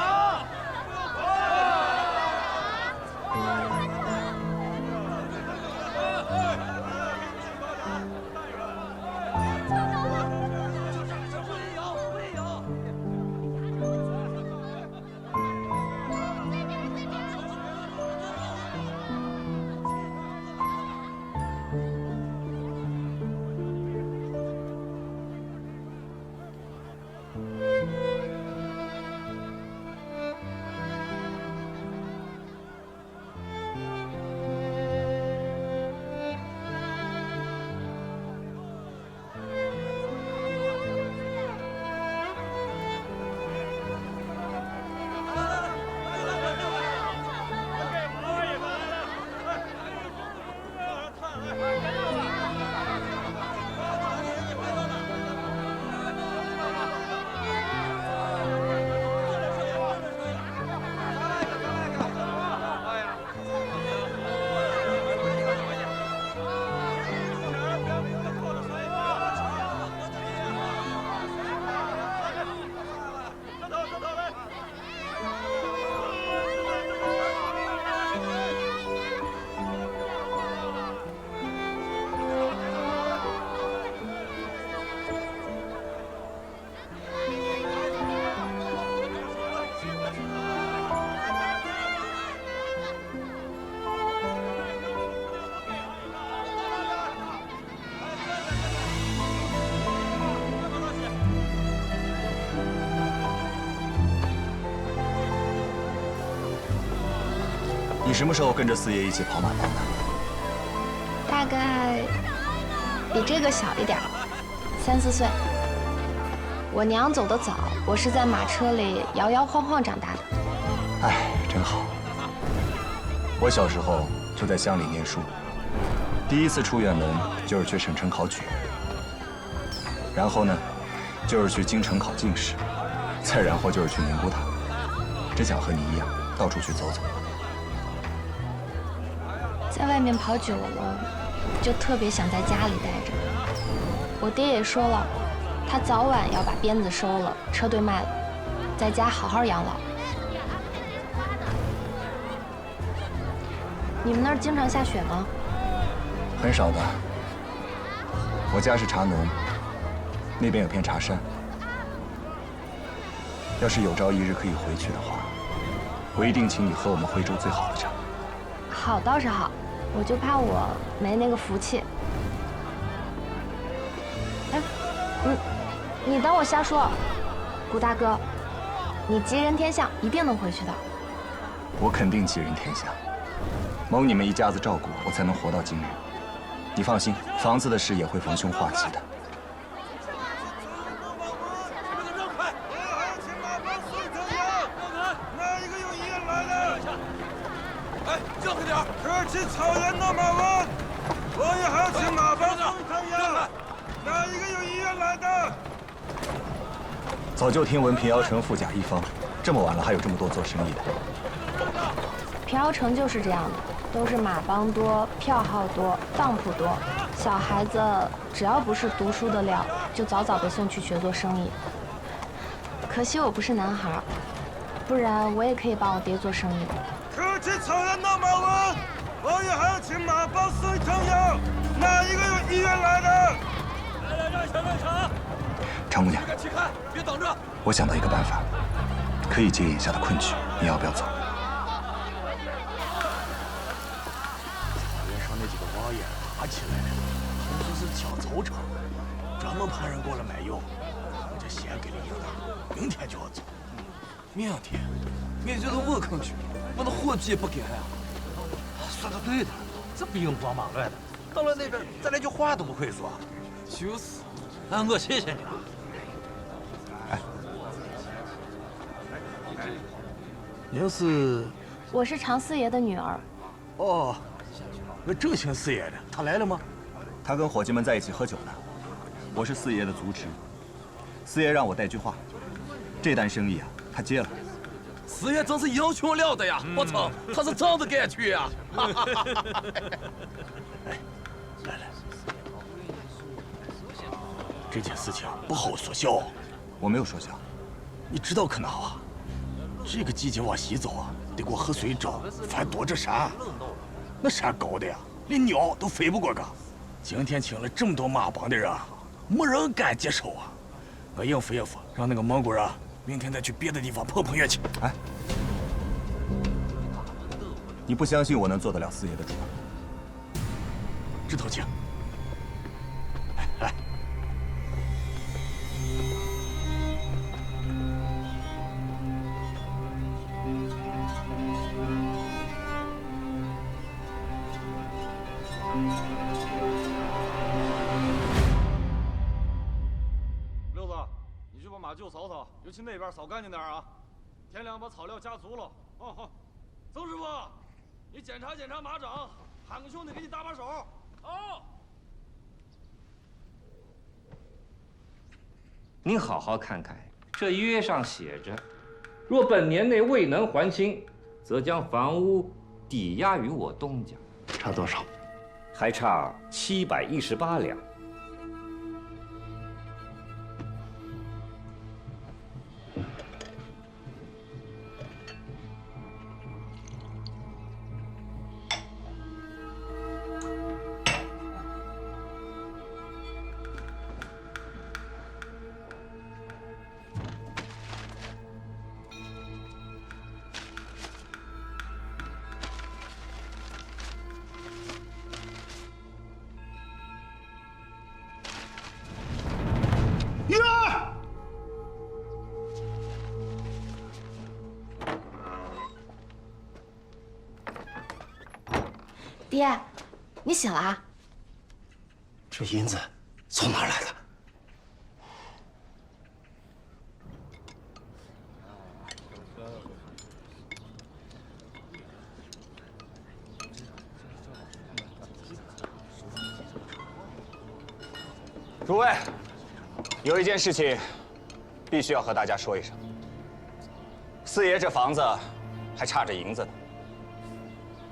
你什麼時候跟着四爺一起跑馬幫的？大概比這個小一點，3、4歲。我娘走得早，我是在馬車裡搖搖晃晃長大的。哎，真好。我小時候就在鄉裡念書，第一次出遠門就是去省城考舉，然后呢，就是去京城考进士，再然后就是去宁古塔。真想和你一样，到处去走走。在外面跑久了，就特别想在家里待着。我爹也说了，他早晚要把鞭子收了，车队卖了，在家好好养老。你们那儿经常下雪吗？很少的。我家是茶农，那边有片茶山。要是有朝一日可以回去的话，我一定请你喝我们徽州最好的茶。好倒是好，我就怕我没那个福气。哎，你当我瞎说？谷大哥，你吉人天相，一定能回去的。我肯定吉人天相，蒙你们一家子照顾，我才能活到今日。你放心，房子的事也会逢凶化吉的。让开点！这去草原那么晚，我也还要请马帮送汤药。哪一个有医院来的？早就听闻平遥城富甲一方，这么晚了还有这么多做生意的。平遥城就是这样的，都是马帮多、票号多、当铺多，小孩子只要不是读书的料，就早早被送去学做生意。可惜我不是男孩，不然我也可以帮我爹做生意。可去草原那么晚，我也还要请马帮送汤药。哪一个有医院来的？来，让一下，让一下。常姑娘，去看，别等着。我想到一个办法，可以解眼下的困局，你要不要走？草原上那几个王爷打起来了，他们说是抢草场，专门派人过来买药。我这先给了应当，明天就要走。明天，俺觉得我肯去，我的伙计不给呀。说的对的，这兵荒马乱的，到了那边咱连句话都不会说。就是，我谢谢你了。您是？我是常四爷的女儿。哦，那正兴四爷的，他来了吗？他跟伙计们在一起喝酒呢。我是四爷的族侄，四爷让我带句话，这单生意啊，他接了。四爷真是英雄了得呀！我操，他是真的敢去呀！哎，来，这件事情不好说笑。我没有说笑。你知道可哪啊？这个季节往西走啊，得过河水沼，翻多着山，那山高的呀，连鸟都飞不过个。今天请了这么多马帮的人，没人敢接手啊。我应付应付，让那个蒙古人明天再去别的地方碰碰运气。哎，你不相信我能做得了四爷的主？这头请。来。六子，你去把马厩扫扫，尤其那边扫干净点啊！天亮把草料加足了。哦好。曾师傅，你检查检查马掌，喊个兄弟给你搭把手。好。您好好看看，这约上写着，若本年内未能还清，则将房屋抵押于我东家。差多少？还差718两。爹，你醒了啊？这银子从哪儿来的？诸位，有一件事情，必须要和大家说一声。四爷这房子还差着银子呢，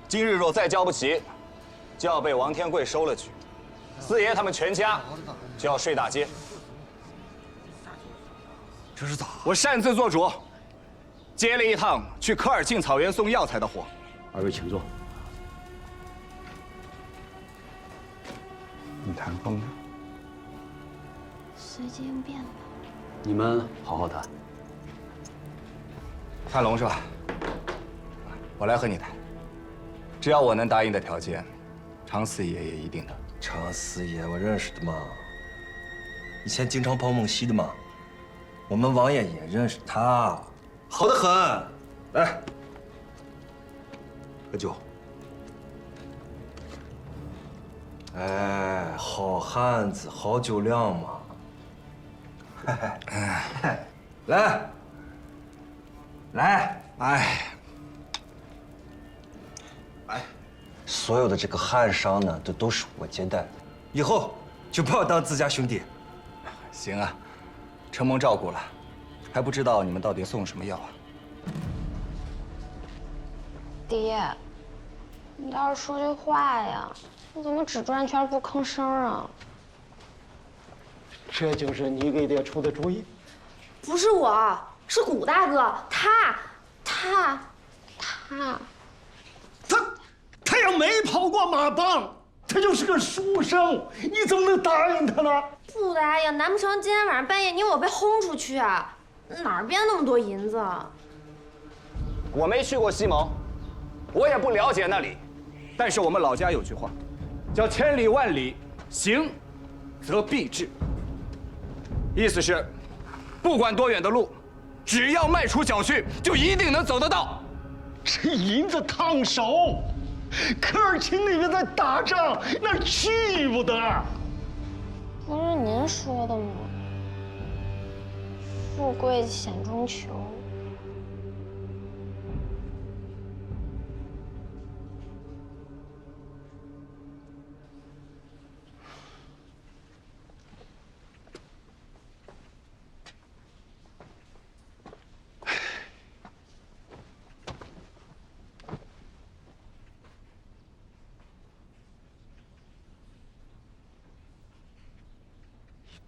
今日若再交不齐，就要被王天贵收了去，四爷他们全家就要睡大街。这是咋？我擅自做主，接了一趟去科尔沁草原送药材的活。二位请坐。你谈风呢？随机应变吧。你们好好谈。范龙是吧？我来和你谈，只要我能答应的条件，常四爷也一定的。常四爷我认识的嘛，以前经常跑蒙西的嘛，我们王爷也认识他，好得很。来，喝酒。哎，好汉子，好酒量嘛。来，来，哎，所有的这个汉商呢，都是我接待的，以后就把我当自家兄弟。行啊，承蒙照顾了，还不知道你们到底送什么药啊？爹，你倒是说句话呀！你怎么只转圈不吭声啊？这就是你给爹出的主意？不是我，是古大哥，他要没跑过马帮，他就是个书生，你怎么能答应他呢？不答应，难不成今天晚上半夜你我被轰出去啊？哪儿变那么多银子？我没去过西蒙，我也不了解那里，但是我们老家有句话，叫千里万里行，则必至。意思是，不管多远的路，只要迈出脚去，就一定能走得到。这银子烫手，科尔沁那边在打仗，那去不得。不是您说的吗？富贵险中求。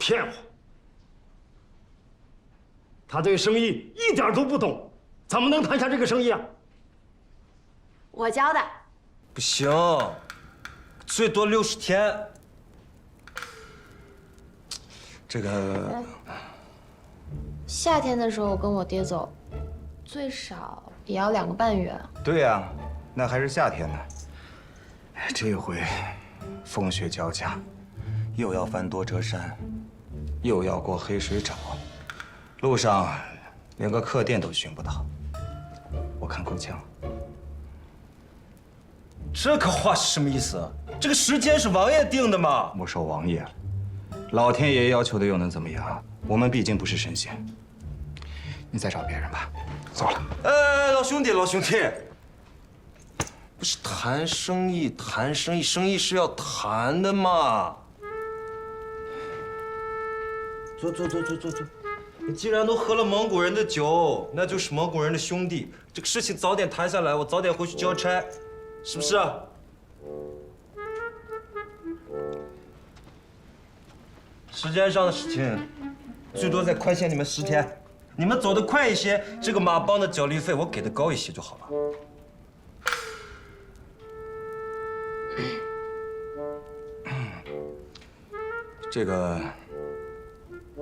骗我！他对生意一点都不懂，怎么能谈下这个生意啊？我教的。不行，最多60天。这个夏天的时候我跟我爹走，最少也要2个半月。对呀，那还是夏天呢。这回风雪交加，又要翻多折山，又要过黑水沼，路上连个客店都寻不到。我看够呛。这个话是什么意思？这个时间是王爷定的嘛？莫说王爷了，老天爷要求的又能怎么样？我们毕竟不是神仙。你再找别人吧。走了。哎，老兄弟，老兄弟，不是谈生意，谈生意，生意是要谈的嘛。坐。你既然都喝了蒙古人的酒，那就是蒙古人的兄弟。这个事情早点谈下来，我早点回去交差，是不是？时间上的事情，最多再宽限你们10天。你们走得快一些，这个马帮的脚力费我给的高一些就好了。这个，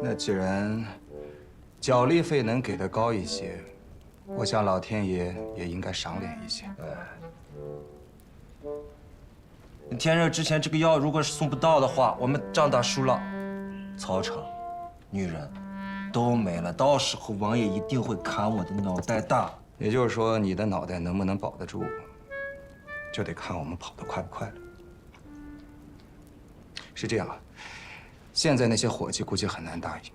那既然脚力费能给的高一些，我想老天爷也应该赏脸一些。天热之前这个药如果是送不到的话，我们仗打输了，操场、女人都没了，到时候王爷一定会砍我的脑袋的。也就是说，你的脑袋能不能保得住，就得看我们跑得快不快了。是这样啊。现在那些伙计估計很難答應，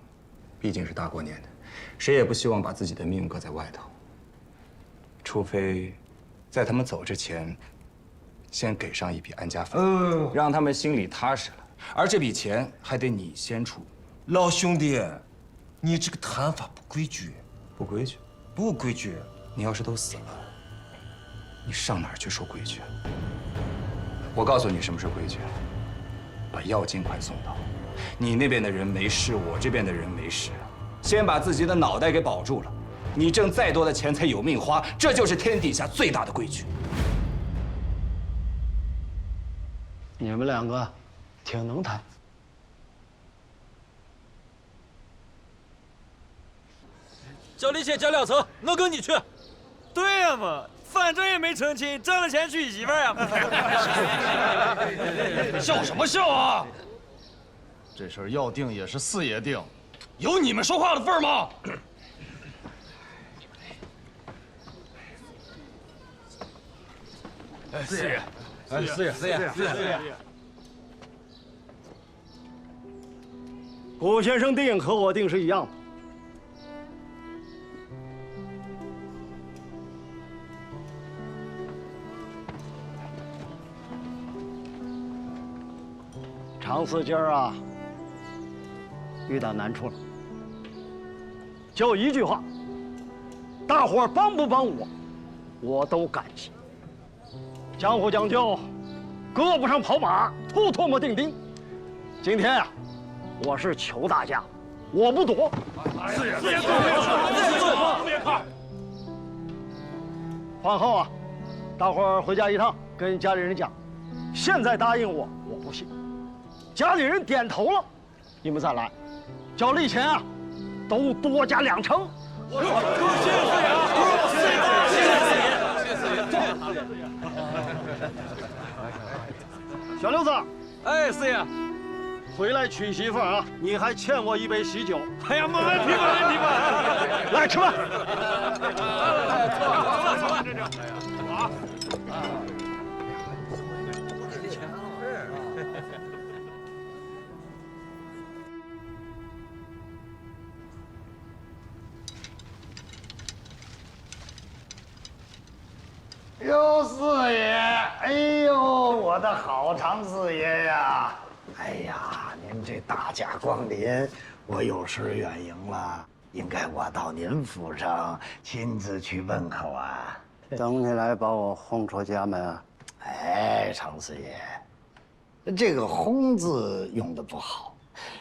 畢竟是大過年的，誰也不希望把自己的命擱在外頭。除非，在他們走之前，先給上一筆安家費，讓他們心裡踏實了。而這筆錢還得你先出，老兄弟，你这个谈法不规矩。不规矩？不规矩。你要是都死了，你上哪儿去说规矩？我告诉你什么是规矩，把药尽快送到。你那边的人没事，我这边的人没事，先把自己的脑袋给保住了。你挣再多的钱才有命花，这就是天底下最大的规矩。你们两个挺能谈。交利钱交2成，我跟你去。对呀嘛，反正也没成亲，挣了钱娶媳妇儿呀。笑什么笑啊？这事儿要定也是四爷定，有你们说话的份儿吗？哎，四爷，哎，四爷，顾先生定和我定是一样的。常四今儿啊，遇到难处了。就一句话，大伙儿帮不帮我，我都感激。江湖讲究，胳膊上跑马，吐唾沫钉钉。今天啊，我是求大家，我不躲。四爷，别看。饭后啊，大伙儿回家一趟，跟家里人讲，现在答应我，我不信。家里人点头了，你们再来，交利钱啊，都多加2成。谢谢四爷。小六子，哎，四爷，回来娶媳妇啊，你还欠我1杯喜酒。哎呀，没问题，没问题吧？来吃饭。走了，这就。好。哟，四爷！哎呦，我的好常四爷呀！哎呀，您这大驾光临，我有失远迎了。应该我到您府上亲自去问候啊。等你来把我轰出家门啊！哎，常四爷，这个“轰”字用的不好。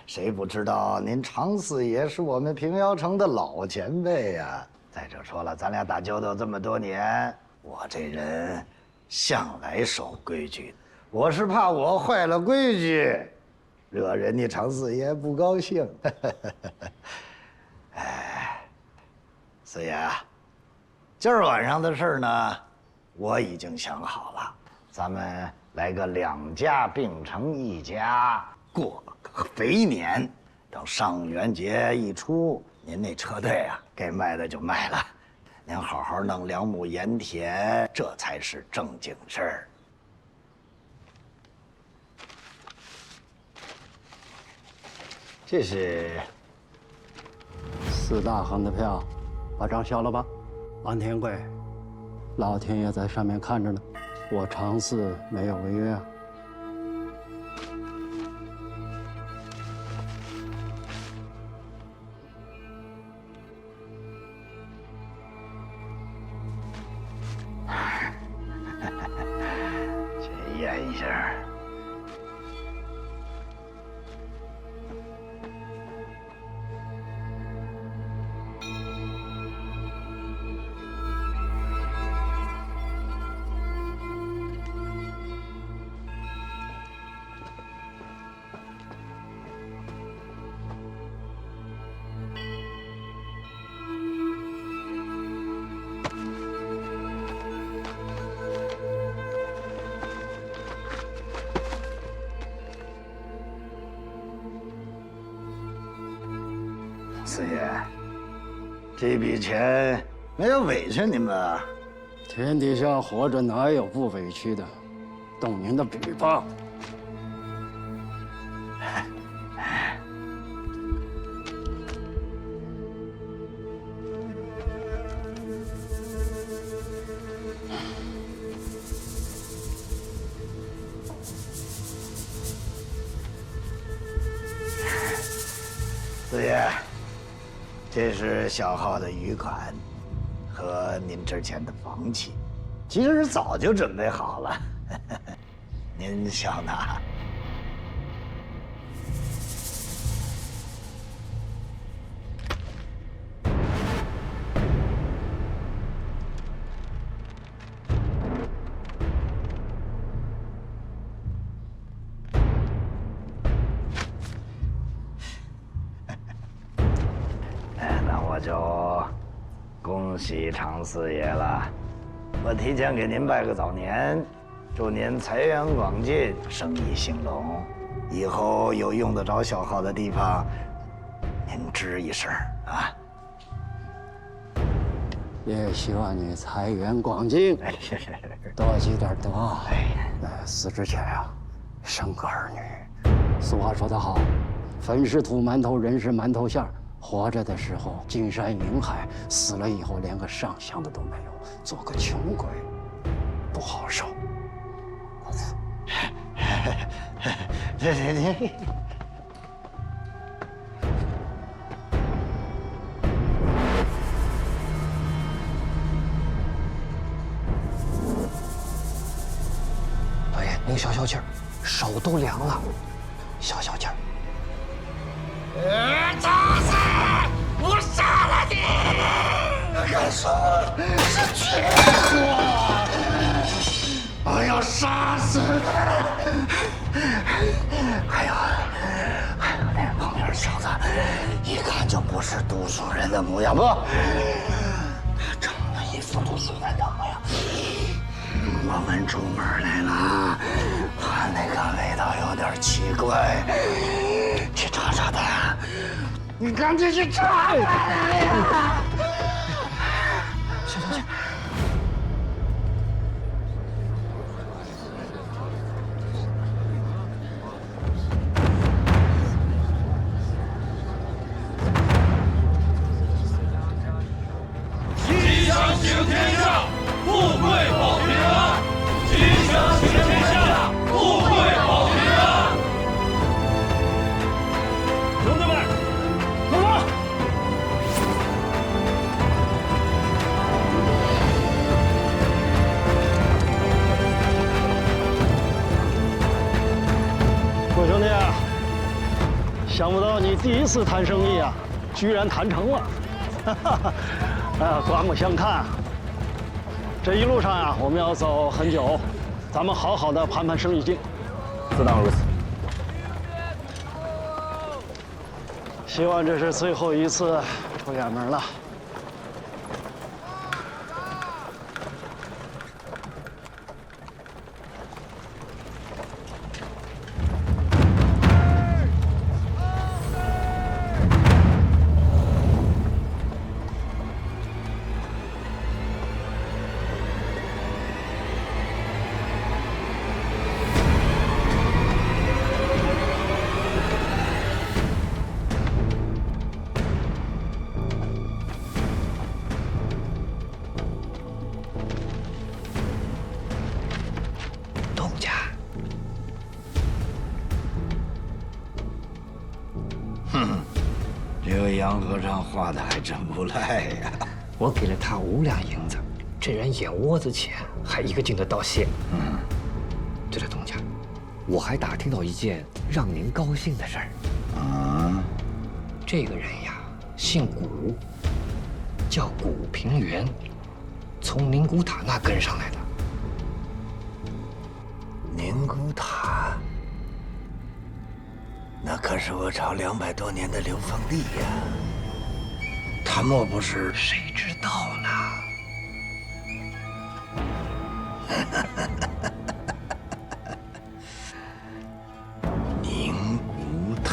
谁不知道您常四爷是我们平遥城的老前辈呀？再者说了，咱俩打交道这么多年。我这人向来守规矩，我是怕我坏了规矩，惹人家常四爷不高興。哎，四爷，今儿晚上的事呢，我已經想好了，咱們來個2家並成1家，過個肥年。等上元節一出，您那車隊啊，該賣的就賣了。您好好弄2畝鹽田，這才是正經事兒。這是4大橫的票，把賬銷了吧。安天貴，老天爺在上面看着呢，我常四沒有違約啊。一下。四爷，這筆錢沒有委屈你們啊？天底下活着哪有不委屈的？動您的筆吧。这是小号的余款，和您之前的房契，其实早就准备好了。您想拿？那我就恭喜常四爷了。我提前给您拜个早年，祝您财源广进，生意兴隆。以后有用得着小号的地方，您吱一声啊。也希望你财源广进，多积点德。死之前呀，生个儿女。俗话说得好，坟是土馒头，人是馒头馅儿。活着的时候金山银海，死了以后连个上香的都没有，做个穷鬼不好受。这。老爷，您消消气儿，手都凉了，消消气儿。渣子，我杀了你！敢说是绝活，我要杀死他！还有那个旁边小子，一看就不是读书人的模样，不，他长得一副读书人的模样。我们出门来了，他那个味道有点奇怪，去查查他。你赶紧去查呀！行。吉祥行天下，富贵保平安。吉祥行天下，富贵保平安。兄弟们，走吧！我兄弟啊，想不到你第一次谈生意啊，居然谈成了。刮目相看。这一路上啊，我们要走很久，咱们好好的盘盘生意经。自当如此。希望这是最后一次出远门了。这个杨和尚画的还真不赖呀！我给了他5两银子，这人眼窝子浅，还一个劲的道谢。对了，东家，我还打听到一件让您高兴的事儿。这个人呀，姓古，叫古平原，从宁古塔那跟上来的。宁古塔，那可是我朝200多年的流放地呀！他莫不是……谁知道呢？宁古塔，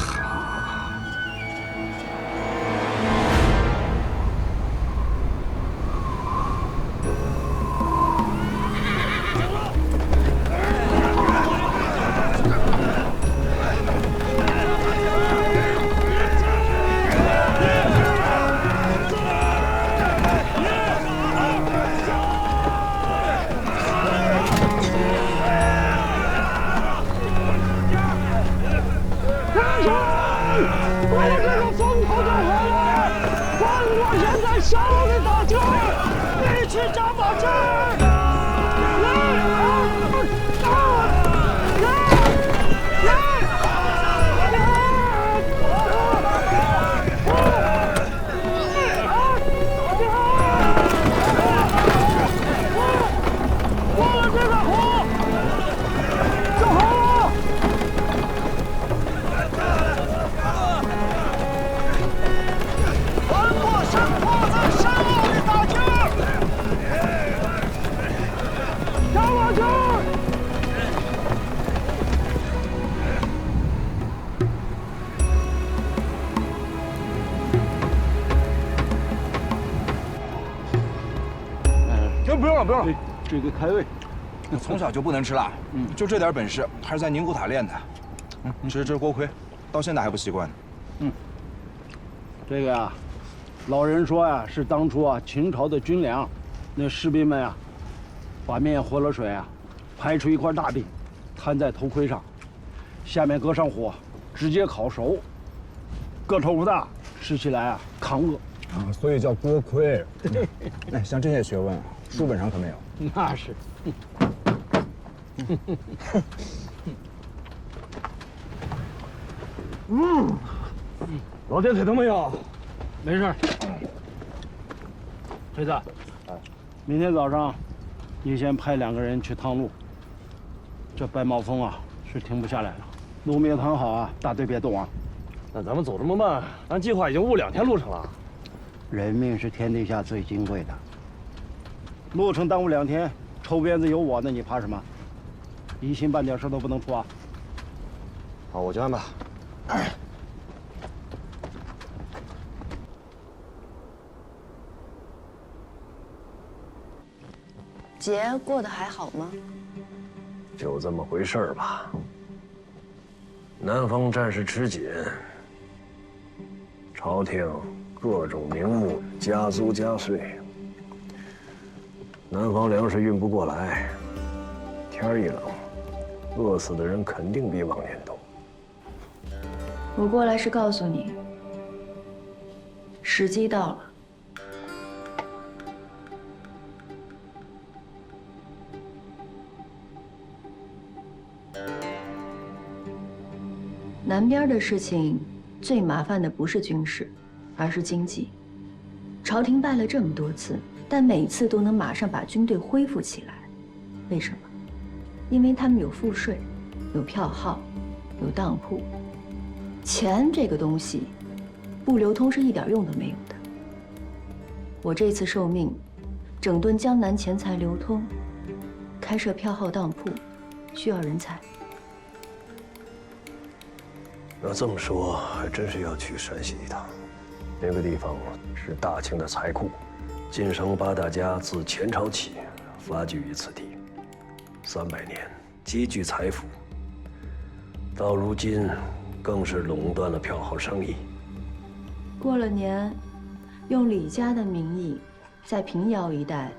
不用了，不用了。这个开胃。从小就不能吃辣，就这点本事，还是在宁古塔练的。吃锅盔，到现在还不習慣呢。这个呀，老人说呀，是当初啊秦朝的军粮，那士兵们呀，把面和了水啊，拍出一块大饼，摊在头盔上，下面搁上火，直接烤熟，个头不大，吃起来啊抗饿。所以叫锅盔。哎，像这些学问，书本上可没有。那是。老爹腿疼没有？没事。锤子，明天早上，你先派2个人去趟路。这白毛峰啊，是停不下来了。路没有趟好啊，大队別動啊。那咱們走這麼慢，按計劃已經誤2天路程了。人命是天底下最金貴的，路程耽誤2天，抽鞭子有我呢，你怕什麼？一心半點事都不能出啊！好，我就安排。节過得還好嗎？就這麼回事兒吧。南方戰事吃緊，朝廷各種名目加租加稅，南方糧食運不過來，天一冷，餓死的人肯定比往年多。我過來是告訴你，時機到了。南邊的事情，最麻煩的不是軍事，而是經濟。朝廷敗了這麼多次，但每次都能馬上把軍隊恢復起來，為什麼？因為他們有賦稅，有票號，有當鋪。錢這個東西，不流通是一點用都沒有的。我這次受命，整頓江南錢財流通，開設票號當鋪，需要人才。那這麼說，還真是要去山西一趟。那個地方是大清的財庫，晉商8大家自前朝起發據於此地，300年積聚財富。到如今，更是壟斷了票號生意。過了年，用李家的名義，在平遙一帶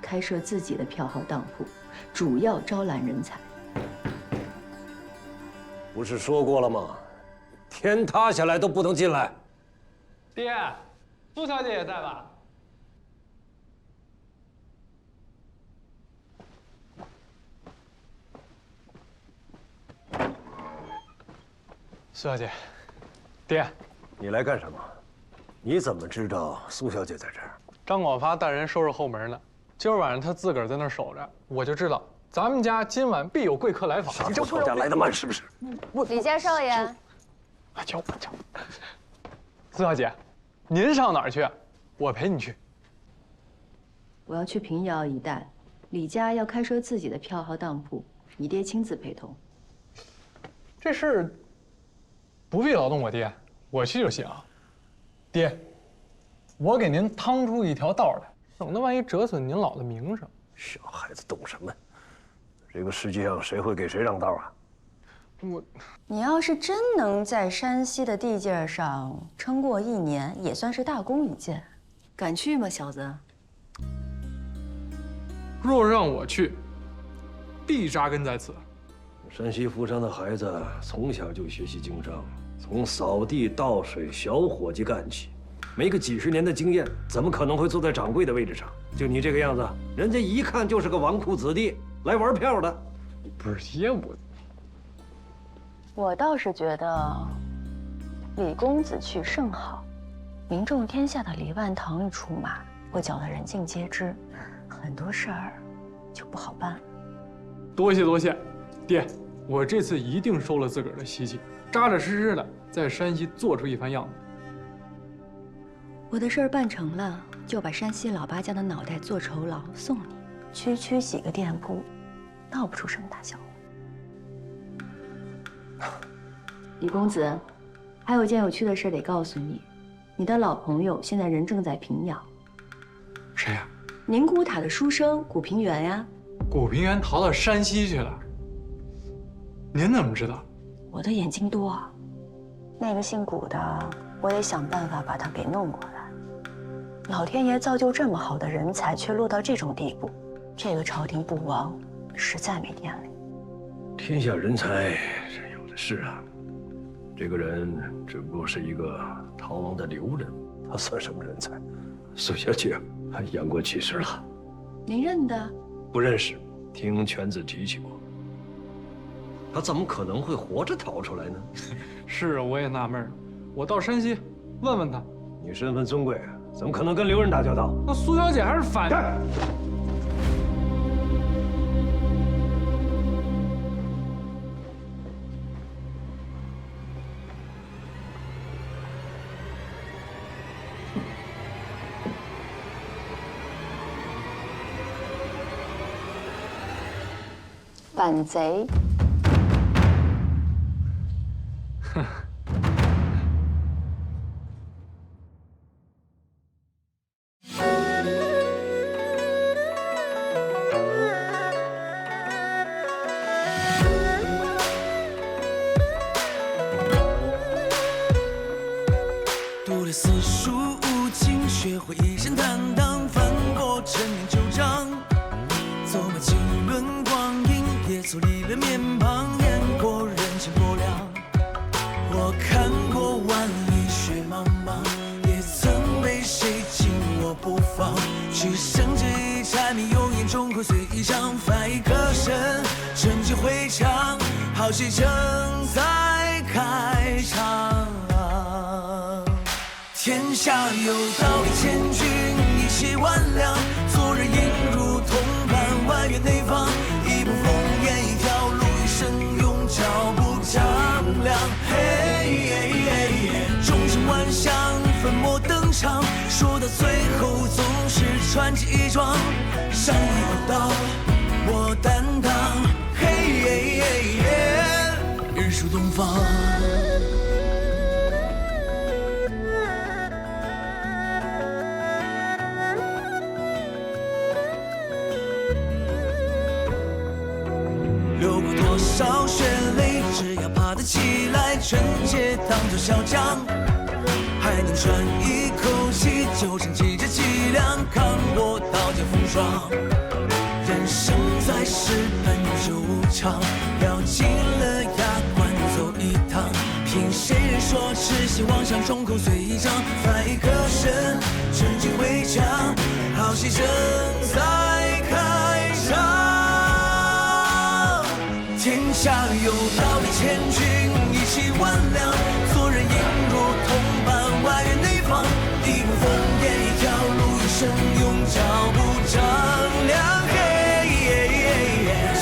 開設自己的票號當鋪，主要招攬人才。不是說過了嗎？天塌下來都不能進來。爹，蘇小姐也在吧？蘇小姐，爹，你來幹什麼？你怎麼知道蘇小姐在這兒？張廣發帶人收拾後門呢。今兒晚上他自個兒在那兒守着，我就知道咱們家今晚必有貴客來訪。你就說家來得慢是不是？李家少爺。瞧。蘇小姐，您上哪兒去？我陪你去。我要去平遙一帶，李家要開設自己的票號當鋪，你爹親自陪同。這事不必勞動我爹，我去就行。爹，我給您趟出一條道來，省得萬一折損您老的名聲。小孩子懂什麼？這個世界上誰會給誰讓道啊？你要是真能在山西的地界上撐過1年，也算是大功一件。敢去嗎，小子？若讓我去，必扎根在此。山西扶桑的孩子從小就學習經商，從掃地、倒水、小夥計幹起，沒個幾十年的經驗，怎麼可能會坐在掌櫃的位置上？就你这个样子，人家一看就是个纨绔子弟，来玩票的。不是爹，我倒是觉得李公子去甚好，名重天下的李万堂一出马，会搅得人尽皆知，很多事儿就不好办了。多谢多谢，爹，我这次一定收了自个儿的习气，扎扎实实的在山西做出一番样子。我的事儿办成了，就把山西老八家的脑袋做酬劳送你，区区几个店铺，闹不出什么大小来。李公子，还有件有趣的事得告诉你，你的老朋友现在人正在平遥。谁呀？宁古塔的书生古平原呀。古平原逃到山西去了。您怎么知道？我的眼睛多啊。那个姓古的，我也想办法把他给弄过来。老天爷造就这么好的人才，却落到这种地步，这个朝廷不亡，实在没天理。天下人才是有的是啊，这个人只不过是一个逃亡的流人，他算什么人才？苏小姐还言过其实了。您认得？不认识，听犬子提起过。他怎么可能会活着逃出来呢？是，我也纳闷，我到山西问问他。你身份尊贵，怎么可能跟流人打交道？那苏小姐还是反。反贼！哼。读了四书五经，学会一身坦荡，翻过陈年旧账，走马经纶光阴，也走历了面庞，演过人情薄凉。我看过万里雪茫茫，也曾被谁紧握不放。只剩这一柴米油盐，中口随意尝，翻一个身，趁机回肠，好戏正在开场。天下有道理，千军义气万两，做人应如同伴，外圆内方，一步烽烟，一条路，一生用脚步丈量。众生万象，粉墨登场，说到最后总是传奇一桩。上一有道，我担当，日出东方。流过多少血淚，只要爬得起來，純潔當作小將，還能喘一口氣，就剩記着脊梁，扛過刀劍風霜。人生在世本就無常，要進了衙關走一趟，憑誰人說痴心妄想，眾口隨意張，翻一個身，趁機回腸，好戲正在開場。天下有道理，千軍義氣萬兩，做人應如同伴，外圓內方，一步烽煙，一條路，一生用腳步丈量。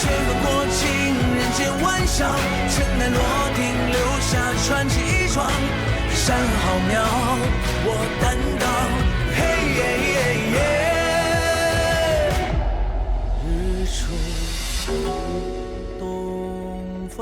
乾坤過盡，人間萬象，塵埃落定，留下傳奇一樁。山河浩渺，我擔當。日出東方。